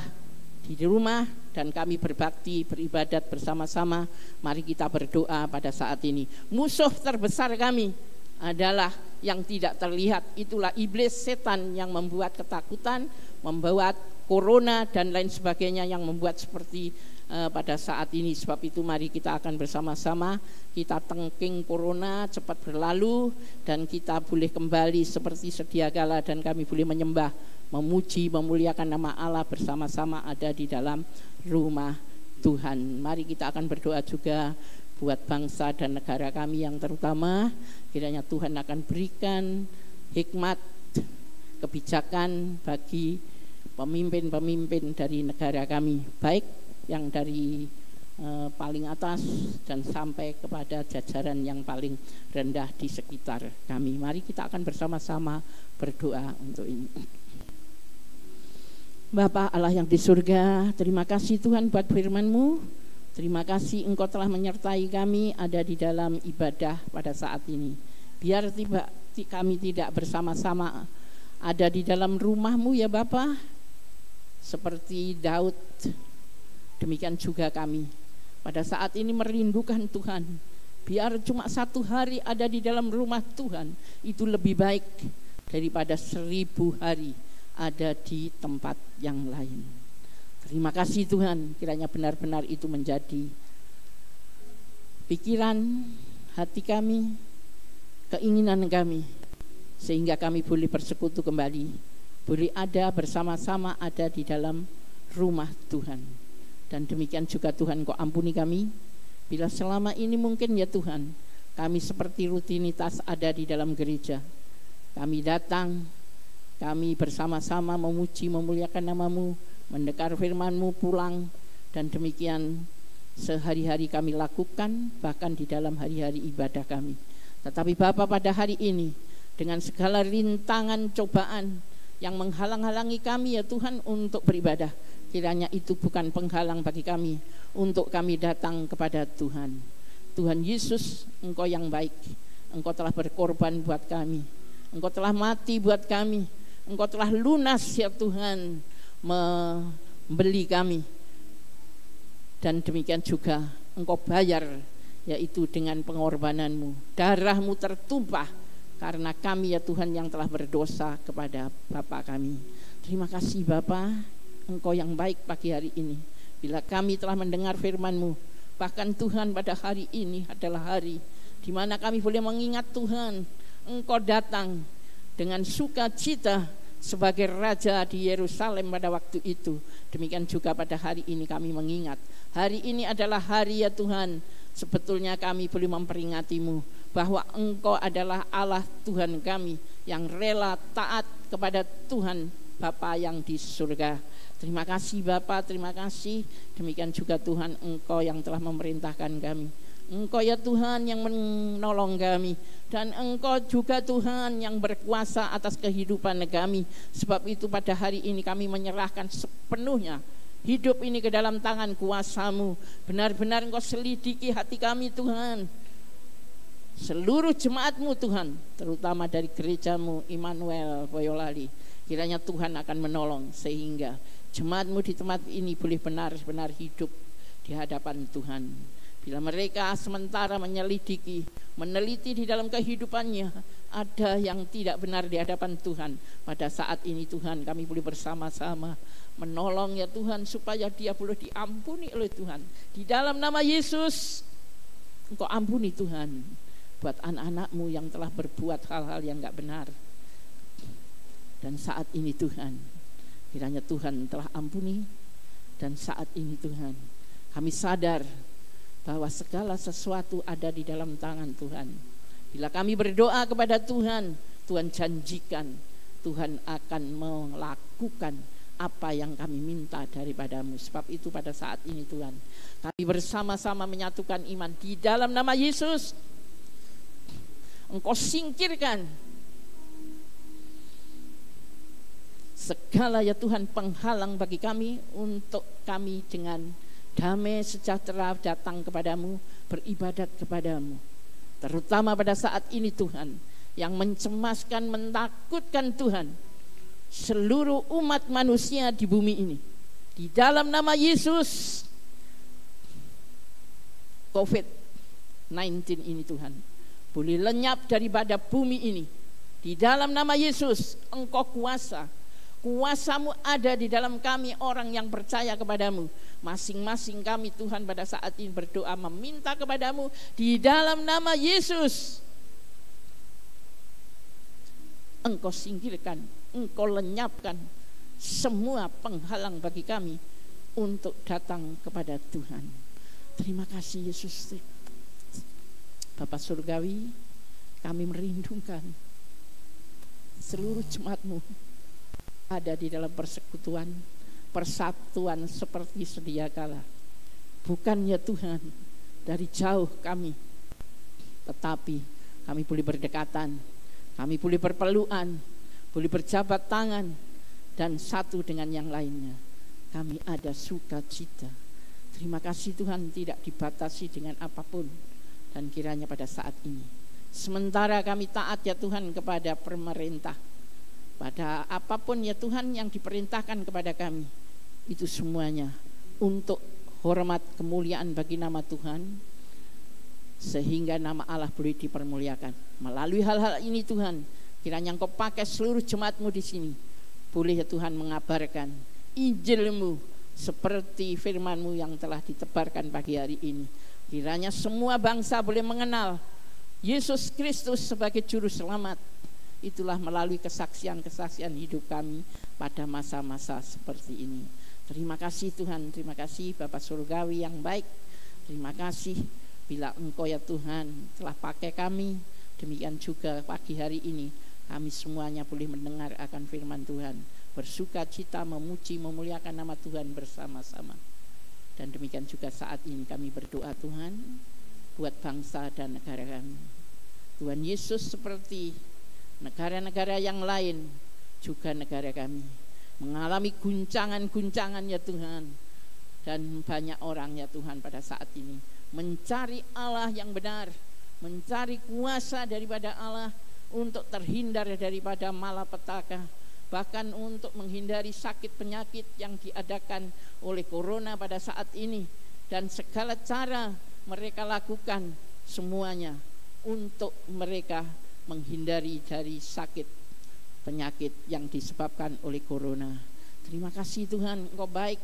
di rumah dan kami berbakti, beribadat bersama-sama. Mari kita berdoa pada saat ini. Musuh terbesar kami adalah yang tidak terlihat, itulah iblis, setan yang membuat ketakutan, membuat corona dan lain sebagainya yang membuat seperti pada saat ini. Sebab itu mari kita akan bersama-sama kita tengking corona cepat berlalu dan kita boleh kembali seperti sedia kala, dan kami boleh menyembah, memuji, memuliakan nama Allah bersama-sama ada di dalam rumah Tuhan. Mari kita akan berdoa juga buat bangsa dan negara kami yang terutama. Kiranya Tuhan akan berikan hikmat, kebijakan bagi pemimpin-pemimpin dari negara kami, baik yang dari paling atas dan sampai kepada jajaran yang paling rendah di sekitar kami. Mari kita akan bersama-sama berdoa untuk ini. Bapa Allah yang di surga, terima kasih Tuhan buat firman-Mu. Terima kasih Engkau telah menyertai kami ada di dalam ibadah pada saat ini. Biar kami tidak bersama-sama ada di dalam rumah-Mu ya Bapa, seperti Daud, demikian juga kami pada saat ini merindukan Tuhan. Biar cuma 1 hari ada di dalam rumah Tuhan, itu lebih baik daripada 1000 hari ada di tempat yang lain. Terima kasih Tuhan, kiranya benar-benar itu menjadi pikiran hati kami, keinginan kami, sehingga kami boleh bersekutu kembali, boleh ada bersama-sama ada di dalam rumah Tuhan. Dan demikian juga Tuhan, Kau ampuni kami bila selama ini mungkin ya Tuhan, kami seperti rutinitas ada di dalam gereja. Kami datang, kami bersama-sama memuji, memuliakan nama-Mu, mendengar firman-Mu, pulang, dan demikian sehari-hari kami lakukan, bahkan di dalam hari-hari ibadah kami. Tetapi Bapa, pada hari ini dengan segala rintangan cobaan yang menghalang-halangi kami ya Tuhan untuk beribadah, kiranya itu bukan penghalang bagi kami untuk kami datang kepada Tuhan. Tuhan Yesus, Engkau yang baik, Engkau telah berkorban buat kami, Engkau telah mati buat kami, Engkau telah lunas ya Tuhan membeli kami. Dan demikian juga Engkau bayar, yaitu dengan pengorbanan-Mu, darah-Mu tertumpah karena kami ya Tuhan yang telah berdosa kepada Bapa kami. Terima kasih Bapa, Engkau yang baik pagi hari ini. Bila kami telah mendengar firman-Mu, bahkan Tuhan pada hari ini adalah hari di mana kami boleh mengingat Tuhan, Engkau datang dengan sukacita sebagai Raja di Yerusalem pada waktu itu. Demikian juga pada hari ini kami mengingat. Hari ini adalah hari ya Tuhan, sebetulnya kami boleh memperingati-Mu bahwa Engkau adalah Allah Tuhan kami yang rela taat kepada Tuhan Bapa yang di surga. Terima kasih Bapa, terima kasih. Demikian juga Tuhan, Engkau yang telah memerintahkan kami. Engkau ya Tuhan yang menolong kami, dan Engkau juga Tuhan yang berkuasa atas kehidupan kami. Sebab itu pada hari ini kami menyerahkan sepenuhnya hidup ini ke dalam tangan kuasa-Mu. Benar-benar Engkau selidiki hati kami Tuhan, seluruh jemaat-Mu Tuhan, terutama dari gereja-Mu Immanuel Boyolali. Kiranya Tuhan akan menolong sehingga jemaat-Mu di tempat ini boleh benar-benar hidup di hadapan Tuhan. Bila mereka sementara menyelidiki, meneliti di dalam kehidupannya, ada yang tidak benar di hadapan Tuhan, pada saat ini Tuhan kami boleh bersama-sama menolong ya Tuhan, supaya dia boleh diampuni oleh Tuhan. Di dalam nama Yesus, Engkau ampuni Tuhan buat anak-anak-Mu yang telah berbuat hal-hal yang gak benar. Dan saat ini Tuhan, kiranya Tuhan telah ampuni. Dan saat ini Tuhan, kami sadar bahwa segala sesuatu ada di dalam tangan Tuhan. Bila kami berdoa kepada Tuhan, Tuhan janjikan Tuhan akan melakukan apa yang kami minta daripada-Mu. Sebab itu pada saat ini Tuhan, kami bersama-sama menyatukan iman di dalam nama Yesus. Engkau singkirkan segala ya Tuhan penghalang bagi kami, untuk kami dengan damai sejahtera datang kepadamu, beribadat kepadamu. Terutama pada saat ini Tuhan, yang mencemaskan, menakutkan Tuhan seluruh umat manusia di bumi ini. Di dalam nama Yesus, COVID-19 ini Tuhan boleh lenyap daripada bumi ini. Di dalam nama Yesus, Engkau kuasa. Kuasa-Mu ada di dalam kami orang yang percaya kepadamu. Masing-masing kami Tuhan pada saat ini berdoa meminta kepadamu di dalam nama Yesus. Engkau singkirkan, Engkau lenyapkan semua penghalang bagi kami untuk datang kepada Tuhan. Terima kasih Yesus. Bapa Surgawi, kami merindukan seluruh jemaat-Mu ada di dalam persekutuan, persatuan seperti sedia kala. Bukan ya Tuhan dari jauh kami, tetapi kami boleh berdekatan, kami boleh berpelukan, boleh berjabat tangan, dan satu dengan yang lainnya kami ada sukacita. Terima kasih Tuhan, tidak dibatasi dengan apapun. Dan kiranya pada saat ini, sementara kami taat ya Tuhan kepada pemerintah, pada apapun ya Tuhan yang diperintahkan kepada kami, itu semuanya untuk hormat kemuliaan bagi nama Tuhan, sehingga nama Allah boleh dipermuliakan. Melalui hal-hal ini Tuhan, kiranya Engkau pakai seluruh jemaat-Mu di sini, boleh ya Tuhan mengabarkan Injil-Mu seperti firman-Mu yang telah ditebarkan pagi hari ini. Kiranya semua bangsa boleh mengenal Yesus Kristus sebagai juru selamat. Itulah melalui kesaksian-kesaksian hidup kami pada masa-masa seperti ini. Terima kasih Tuhan, terima kasih Bapa Surgawi yang baik. Terima kasih bila Engkau ya Tuhan telah pakai kami. Demikian juga pagi hari ini kami semuanya boleh mendengar akan firman Tuhan, bersuka cita, memuji, memuliakan nama Tuhan bersama-sama. Dan demikian juga saat ini kami berdoa Tuhan buat bangsa dan negara kami. Tuhan Yesus, seperti negara-negara yang lain juga negara kami mengalami guncangan-guncangan ya Tuhan. Dan banyak orang ya Tuhan pada saat ini mencari Allah yang benar, mencari kuasa daripada Allah untuk terhindar daripada malapetaka, bahkan untuk menghindari sakit penyakit yang diadakan oleh corona pada saat ini. Dan segala cara mereka lakukan semuanya untuk mereka menghindari dari sakit penyakit yang disebabkan oleh corona. Terima kasih Tuhan, Engkau baik,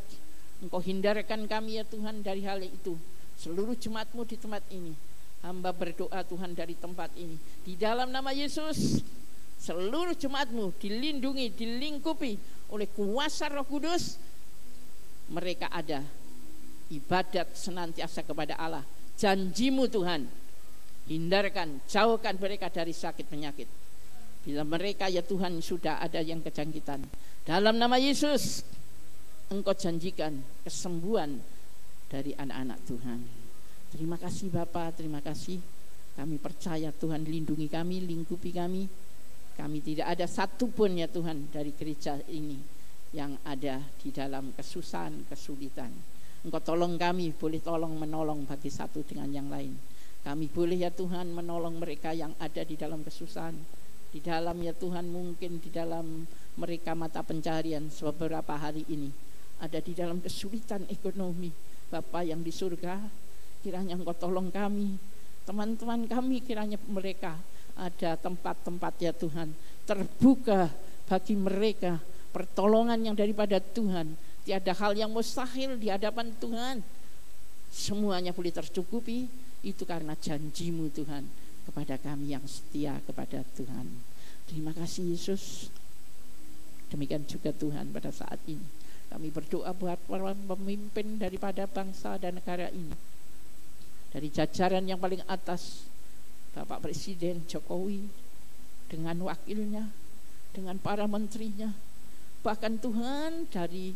Engkau hindarkan kami ya Tuhan dari hal itu. Seluruh jemaat-Mu di tempat ini, hamba berdoa Tuhan dari tempat ini, di dalam nama Yesus, seluruh jemaat-Mu dilindungi, dilingkupi oleh kuasa Roh Kudus. Mereka ada ibadat senantiasa kepada Allah. Janji-Mu Tuhan, hindarkan, jauhkan mereka dari sakit penyakit. Bila mereka ya Tuhan sudah ada yang kejangkitan, dalam nama Yesus Engkau janjikan kesembuhan dari anak-anak Tuhan. Terima kasih Bapa, terima kasih. Kami percaya Tuhan lindungi kami, lingkupi kami. Kami tidak ada satupun ya Tuhan dari gereja ini yang ada di dalam kesusahan, kesulitan. Engkau tolong kami, boleh tolong menolong bagi satu dengan yang lain. Kami boleh ya Tuhan menolong mereka yang ada di dalam kesusahan, di dalam ya Tuhan mungkin di dalam mereka mata pencarian beberapa hari ini ada di dalam kesulitan ekonomi. Bapa yang di surga, kiranya Engkau tolong kami, teman-teman kami, kiranya mereka ada tempat-tempat ya Tuhan terbuka bagi mereka pertolongan yang daripada Tuhan. Tiada hal yang mustahil di hadapan Tuhan, semuanya boleh tercukupi. Itu karena janji-Mu Tuhan kepada kami yang setia kepada Tuhan. Terima kasih Yesus. Demikian juga Tuhan pada saat ini kami berdoa buat para pemimpin daripada bangsa dan negara ini, dari jajaran yang paling atas, Bapak Presiden Jokowi dengan wakilnya, dengan para menterinya, bahkan Tuhan dari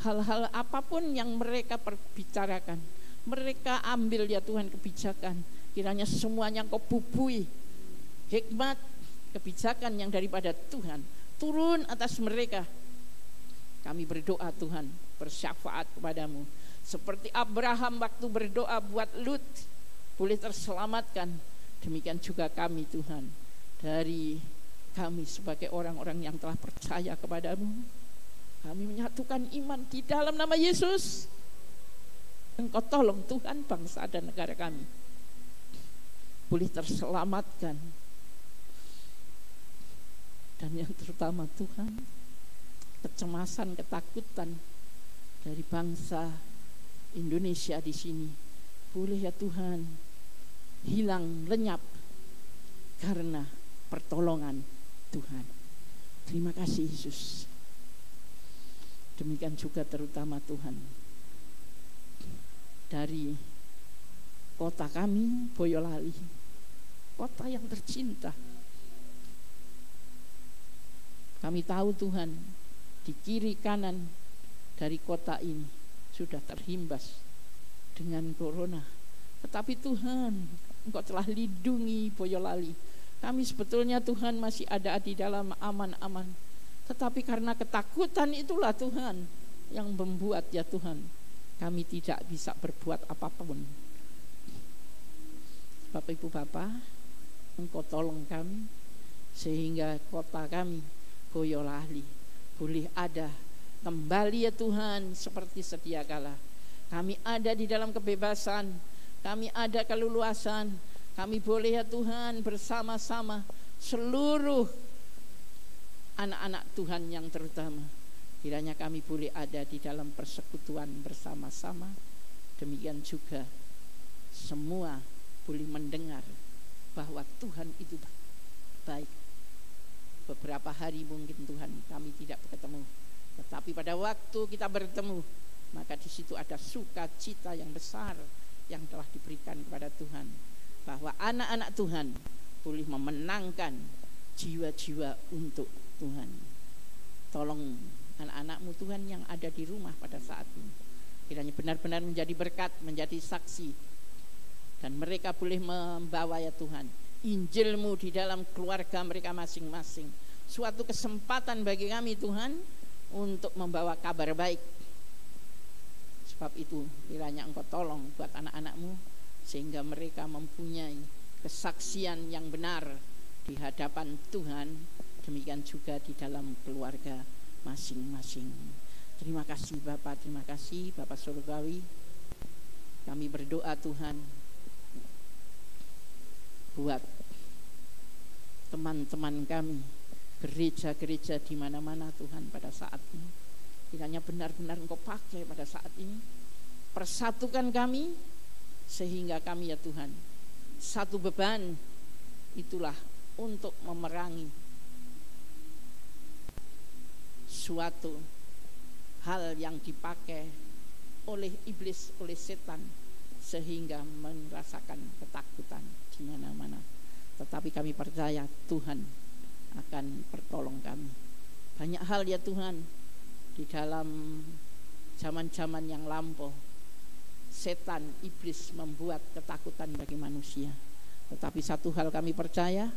hal-hal apapun yang mereka perbicarakan, mereka ambil ya Tuhan kebijakan. Kiranya semuanya Engkau bubui hikmat, kebijakan yang daripada Tuhan turun atas mereka. Kami berdoa Tuhan, bersyafaat kepadamu, seperti Abraham waktu berdoa buat Lut boleh terselamatkan. Demikian juga kami Tuhan, dari kami sebagai orang-orang yang telah percaya kepadamu, kami menyatukan iman di dalam nama Yesus. Engkau tolong Tuhan bangsa dan negara kami boleh terselamatkan. Dan yang terutama Tuhan, kecemasan, ketakutan dari bangsa Indonesia di sini boleh ya Tuhan hilang, lenyap karena pertolongan Tuhan. Terima kasih Yesus. Demikian juga terutama Tuhan dari kota kami Boyolali, kota yang tercinta. Kami tahu Tuhan, di kiri kanan dari kota ini sudah terhimbas dengan corona. Tetapi Tuhan, Engkau telah lindungi Boyolali. Kami sebetulnya Tuhan masih ada di dalam aman-aman. Tetapi karena ketakutan itulah Tuhan yang membuat ya Tuhan, kami tidak bisa berbuat apapun. Bapak Ibu Bapak, Engkau tolong kami sehingga kota kami Boyolali boleh ada kembali ya Tuhan seperti sedia kala. Kami ada di dalam kebebasan, kami ada keleluasan, kami boleh ya Tuhan bersama-sama seluruh anak-anak Tuhan yang terutama. Kiranya kami boleh ada di dalam persekutuan bersama-sama. Demikian juga semua boleh mendengar bahwa Tuhan itu baik. Beberapa hari mungkin Tuhan kami tidak bertemu, tetapi pada waktu kita bertemu, maka di situ ada sukacita yang besar yang telah diberikan kepada Tuhan, bahwa anak-anak Tuhan boleh memenangkan jiwa-jiwa untuk Tuhan. Tolong anak-anakmu Tuhan yang ada di rumah pada saat ini, kiranya benar-benar menjadi berkat, menjadi saksi, dan mereka boleh membawa ya Tuhan Injil-Mu di dalam keluarga mereka masing-masing. Suatu kesempatan bagi kami Tuhan untuk membawa kabar baik. Sebab itu kiranya Engkau tolong buat anak-anak-Mu sehingga mereka mempunyai kesaksian yang benar di hadapan Tuhan. Demikian juga di dalam keluarga masing-masing. Terima kasih Bapak, terima kasih Bapak Surgawi. Kami berdoa Tuhan buat teman-teman kami, gereja-gereja di mana-mana Tuhan pada saat ini. Kiranya benar-benar Engkau pakai pada saat ini. Persatukan kami sehingga kami ya Tuhan, satu beban itulah untuk memerangi suatu hal yang dipakai oleh iblis, oleh setan, sehingga merasakan ketakutan di mana-mana. Tetapi kami percaya Tuhan akan pertolong kami. Banyak hal ya Tuhan di dalam zaman-zaman yang lampau, setan, iblis membuat ketakutan bagi manusia. Tetapi satu hal kami percaya,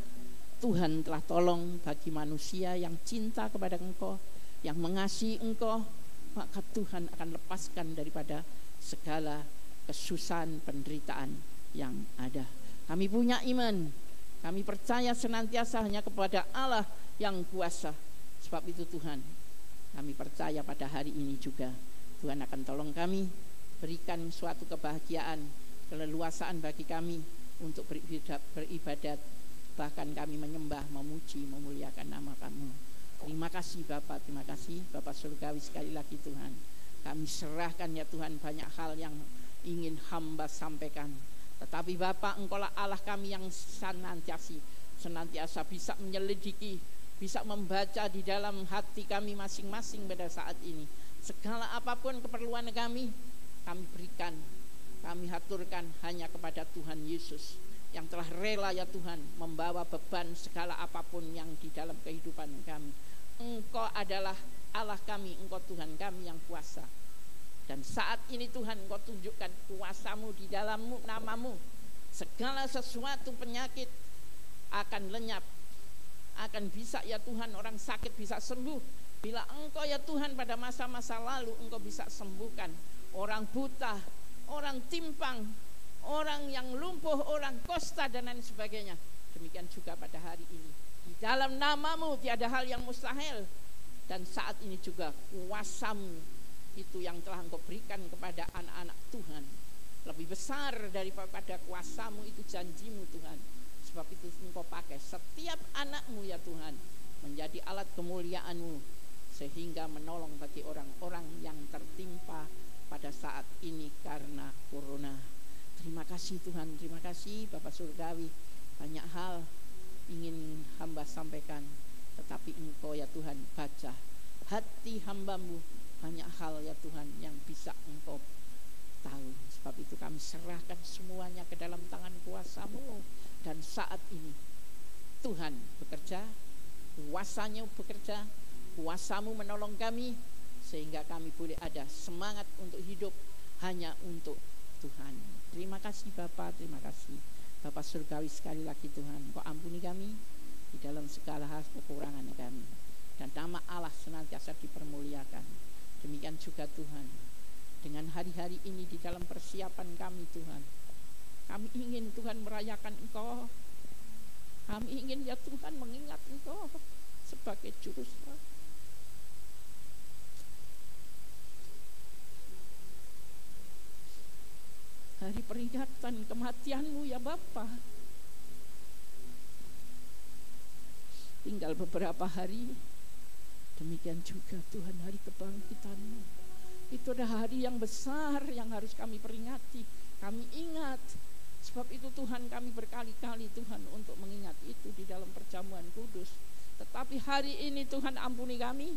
Tuhan telah tolong bagi manusia yang cinta kepada Engkau, yang mengasihi Engkau, maka Tuhan akan lepaskan daripada segala kesusahan, penderitaan yang ada. Kami punya iman, kami percaya senantiasa hanya kepada Allah yang kuasa. Sebab itu Tuhan, kami percaya pada hari ini juga Tuhan akan tolong kami, berikan suatu kebahagiaan, keleluasaan bagi kami untuk beribadat, bahkan kami menyembah, memuji, memuliakan nama Kamu. Terima kasih Bapak, terima kasih Bapak Surgawi. Sekali lagi Tuhan, kami serahkan ya Tuhan banyak hal yang ingin hamba sampaikan, tetapi Bapak Engkaulah Allah kami yang senantiasa bisa menyelidiki, bisa membaca di dalam hati kami masing-masing pada saat ini. Segala apapun keperluan kami berikan, kami haturkan hanya kepada Tuhan Yesus yang telah rela ya Tuhan membawa beban segala apapun yang di dalam kehidupan kami. Engkau adalah Allah kami, Engkau Tuhan kami yang kuasa. Dan saat ini Tuhan Engkau tunjukkan kuasa-Mu di dalam nama-Mu. Segala sesuatu penyakit akan lenyap, akan bisa ya Tuhan, orang sakit bisa sembuh. Bila Engkau ya Tuhan pada masa-masa lalu Engkau bisa sembuhkan orang buta, orang timpang, orang yang lumpuh, orang kusta dan lain sebagainya. Demikian juga pada hari ini. Di dalam nama-Mu tiada hal yang mustahil. Dan saat ini juga kuasa-Mu itu yang telah Engkau berikan kepada anak-anak Tuhan lebih besar daripada kuasa-Mu itu, janji-Mu Tuhan. Sebab itu Engkau pakai setiap anak-Mu ya Tuhan menjadi alat kemuliaan-Mu, sehingga menolong bagi orang-orang yang tertimpa pada saat ini karena corona. Terima kasih Tuhan, terima kasih Bapak Surgawi. Banyak hal ingin hamba sampaikan, tetapi Engkau ya Tuhan baca hati hamba-Mu. Banyak hal ya Tuhan yang bisa Engkau tahu. Sebab itu kami serahkan semuanya ke dalam tangan kuasa-Mu. Dan saat ini Tuhan bekerja, kuasa-Nya bekerja, kuasa-Mu menolong kami, sehingga kami boleh ada semangat untuk hidup hanya untuk Tuhan. Terima kasih Bapa, terima kasih Bapa surgawi. Sekali lagi Tuhan, Kau ampuni kami di dalam segala hal kekurangan kami, dan nama Allah senantiasa dipermuliakan. Demikian juga Tuhan, dengan hari-hari ini di dalam persiapan kami Tuhan, kami ingin Tuhan merayakan Engkau. Kami ingin ya Tuhan mengingat Engkau sebagai juru selamat. Hari peringatan kematian-Mu ya Bapa, tinggal beberapa hari. Demikian juga Tuhan hari kebangkitan-Mu. Itu adalah hari yang besar yang harus kami peringati, kami ingat. Sebab itu Tuhan, kami berkali-kali Tuhan untuk mengingat itu di dalam perjamuan kudus. Tetapi hari ini Tuhan ampuni kami,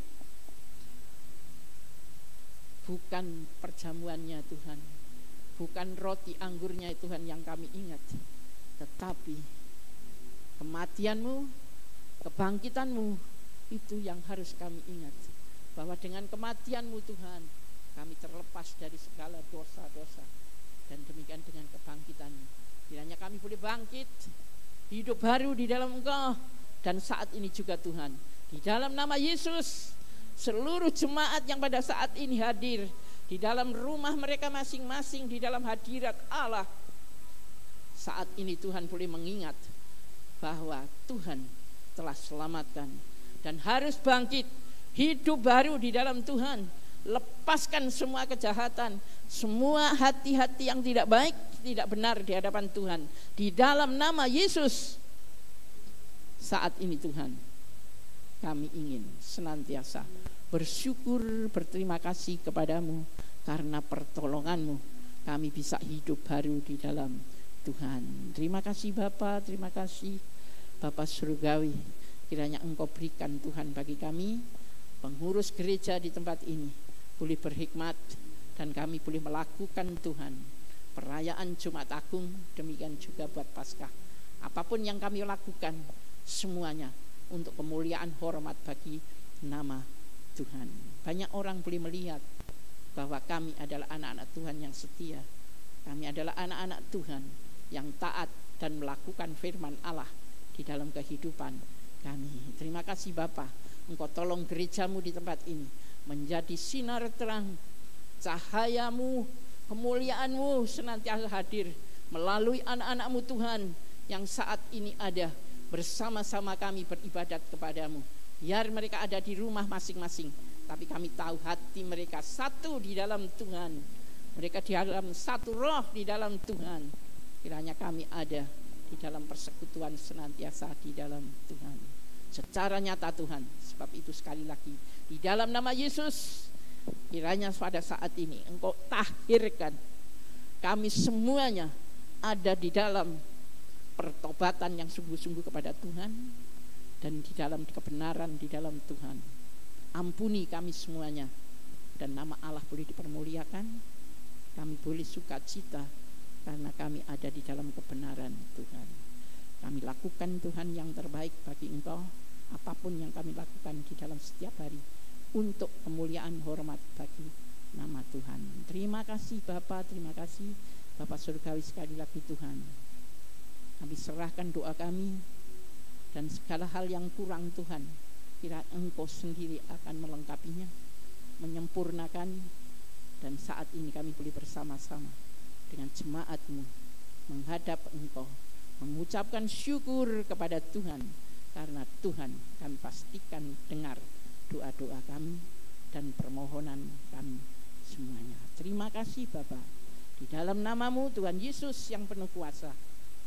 bukan perjamuannya Tuhan, bukan roti anggurnya Tuhan yang kami ingat, tetapi kematian-Mu, kebangkitan-Mu, itu yang harus kami ingat. Bahwa dengan kematian-Mu Tuhan, kami terlepas dari segala dosa-dosa. Dan demikian dengan kebangkitan-Mu, kiranya kami boleh bangkit, hidup baru di dalam Engkau. Dan saat ini juga Tuhan, di dalam nama Yesus, seluruh jemaat yang pada saat ini hadir di dalam rumah mereka masing-masing, di dalam hadirat Allah, saat ini Tuhan boleh mengingat bahwa Tuhan telah selamatkan dan harus bangkit, hidup baru di dalam Tuhan. Lepaskan semua kejahatan, semua hati-hati yang tidak baik, tidak benar di hadapan Tuhan. Di dalam nama Yesus, saat ini Tuhan, kami ingin senantiasa bersyukur, berterima kasih kepadamu, karena pertolongan-Mu kami bisa hidup baru di dalam Tuhan. Terima kasih Bapa, terima kasih Bapa surgawi. Kiranya Engkau berikan Tuhan bagi kami, pengurus gereja di tempat ini, boleh berhikmat, dan kami boleh melakukan Tuhan perayaan Jumat Agung. Demikian juga buat Paskah. Apapun yang kami lakukan, semuanya untuk kemuliaan hormat bagi nama Tuhan. Banyak orang boleh melihat bahwa kami adalah anak-anak Tuhan yang setia. Kami adalah anak-anak Tuhan yang taat dan melakukan firman Allah di dalam kehidupan kami. Terima kasih Bapa, Engkau tolong gereja-Mu di tempat ini menjadi sinar terang, cahaya-Mu, kemuliaan-Mu senantiasa hadir melalui anak-anak-Mu Tuhan yang saat ini ada bersama-sama kami beribadat kepadamu. Biar mereka ada di rumah masing-masing, tapi kami tahu hati mereka satu di dalam Tuhan. Mereka di dalam satu roh di dalam Tuhan. Kiranya kami ada di dalam persekutuan senantiasa di dalam Tuhan secara nyata Tuhan. Sebab itu sekali lagi, di dalam nama Yesus, kiranya pada saat ini Engkau tahirkan kami semuanya ada di dalam pertobatan yang sungguh-sungguh kepada Tuhan, dan di dalam kebenaran di dalam Tuhan. Ampuni kami semuanya, dan nama Allah boleh dipermuliakan. Kami boleh sukacita karena kami ada di dalam kebenaran Tuhan. Kami lakukan Tuhan yang terbaik bagi Engkau, apapun yang kami lakukan di dalam setiap hari, untuk kemuliaan hormat bagi nama Tuhan. Terima kasih Bapa, terima kasih Bapa surgawi. Sekali lagi Tuhan, kami serahkan doa kami, dan segala hal yang kurang Tuhan, kira Engkau sendiri akan melengkapinya, menyempurnakan. Dan saat ini kami boleh bersama-sama dengan jemaat-Mu menghadap Engkau, mengucapkan syukur kepada Tuhan, karena Tuhan kami pastikan dengar doa-doa kami dan permohonan kami semuanya. Terima kasih Bapa, di dalam nama-Mu Tuhan Yesus yang penuh kuasa,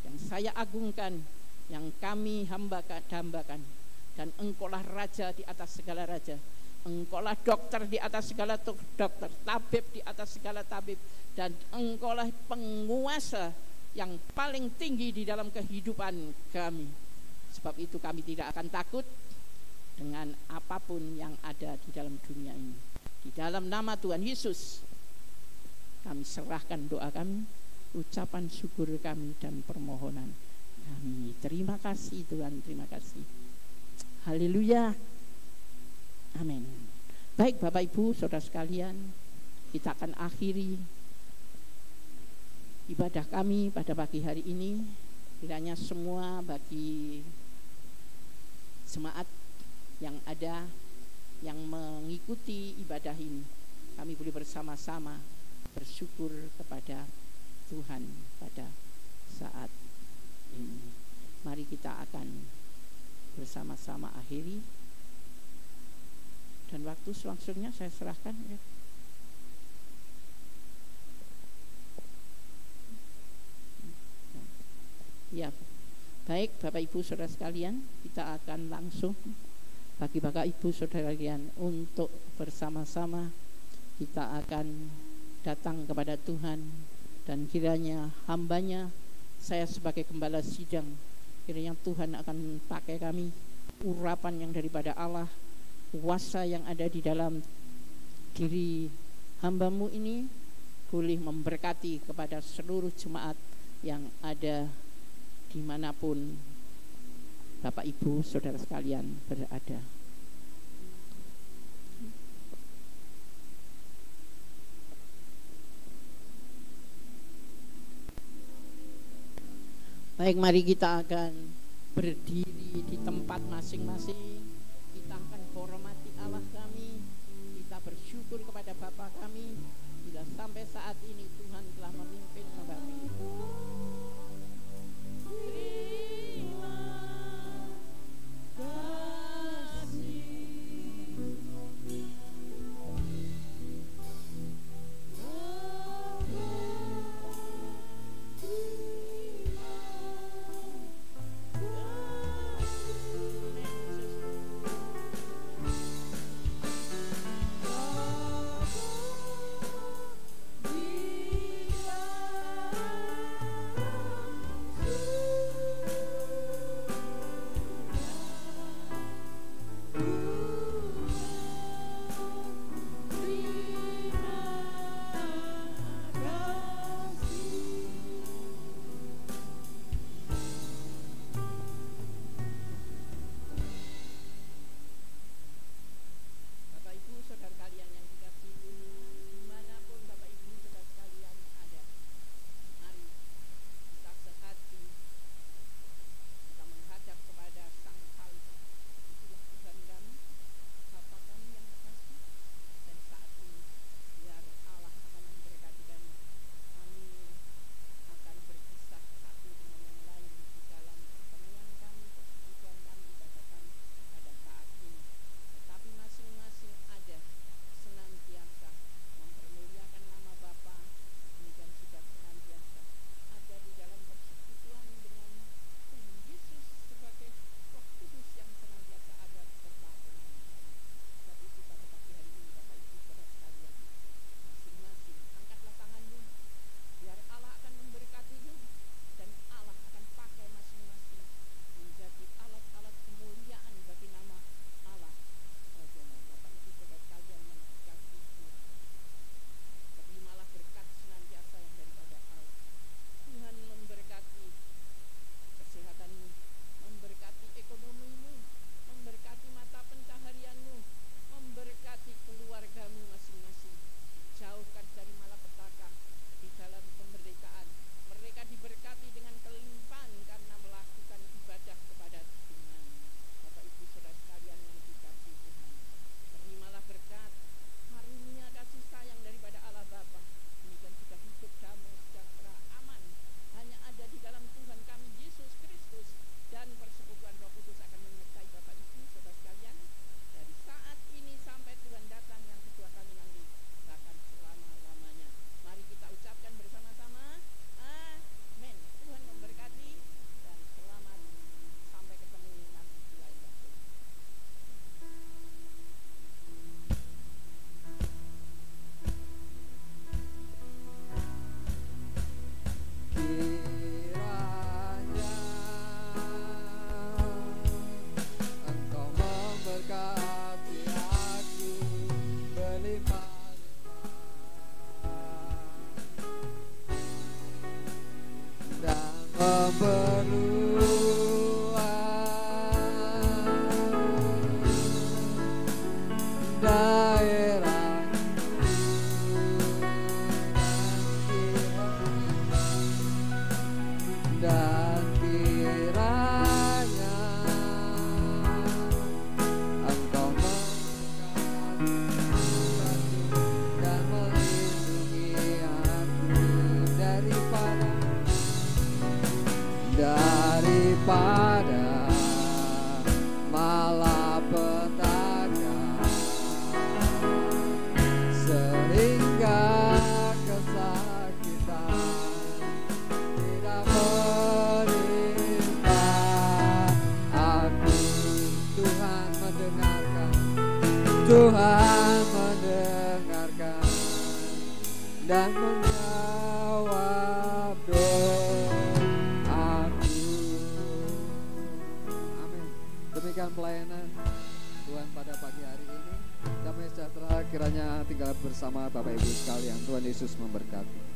yang saya agungkan, yang kami hambakan, dan Engkaulah Raja di atas segala raja, Engkaulah dokter di atas segala dokter, tabib di atas segala tabib, dan Engkaulah penguasa yang paling tinggi di dalam kehidupan kami. Sebab itu kami tidak akan takut dengan apapun yang ada di dalam dunia ini. Di dalam nama Tuhan Yesus kami serahkan doa kami, ucapan syukur kami, dan permohonan kami. Terima kasih Tuhan, terima kasih. Haleluya. Amin. Baik Bapak Ibu Saudara sekalian, kita akan akhiri ibadah kami pada pagi hari ini. Kiranya semua bagi jemaat yang ada yang mengikuti ibadah ini, kami boleh bersama-sama bersyukur kepada Tuhan pada saat ini. Mari kita akan bersama-sama akhiri, dan waktu selanjutnya saya serahkan ya. Ya, baik Bapak Ibu Saudara sekalian, kita akan langsung bagi Bapak Ibu Saudara sekalian untuk bersama-sama kita akan datang kepada Tuhan, dan kiranya hambanya, saya sebagai gembala sidang, kiranya Tuhan akan pakai kami, urapan yang daripada Allah, kuasa yang ada di dalam diri hambamu ini boleh memberkati kepada seluruh jemaat yang ada dimanapun Bapak Ibu Saudara sekalian berada. Baik, mari kita akan berdiri di tempat masing-masing. Kita akan hormati Allah kami. Kita bersyukur kepada Bapa kami bila sampai saat ini Tuhan telah memimpin kami. Tuhan mendengarkan, Tuhan mendengarkan dan menjawab doaku. Amin. Demikian pelayanan Tuhan pada pagi hari ini. Damai sejahtera kiranya tinggal bersama Bapak Ibu sekalian. Tuhan Yesus memberkati.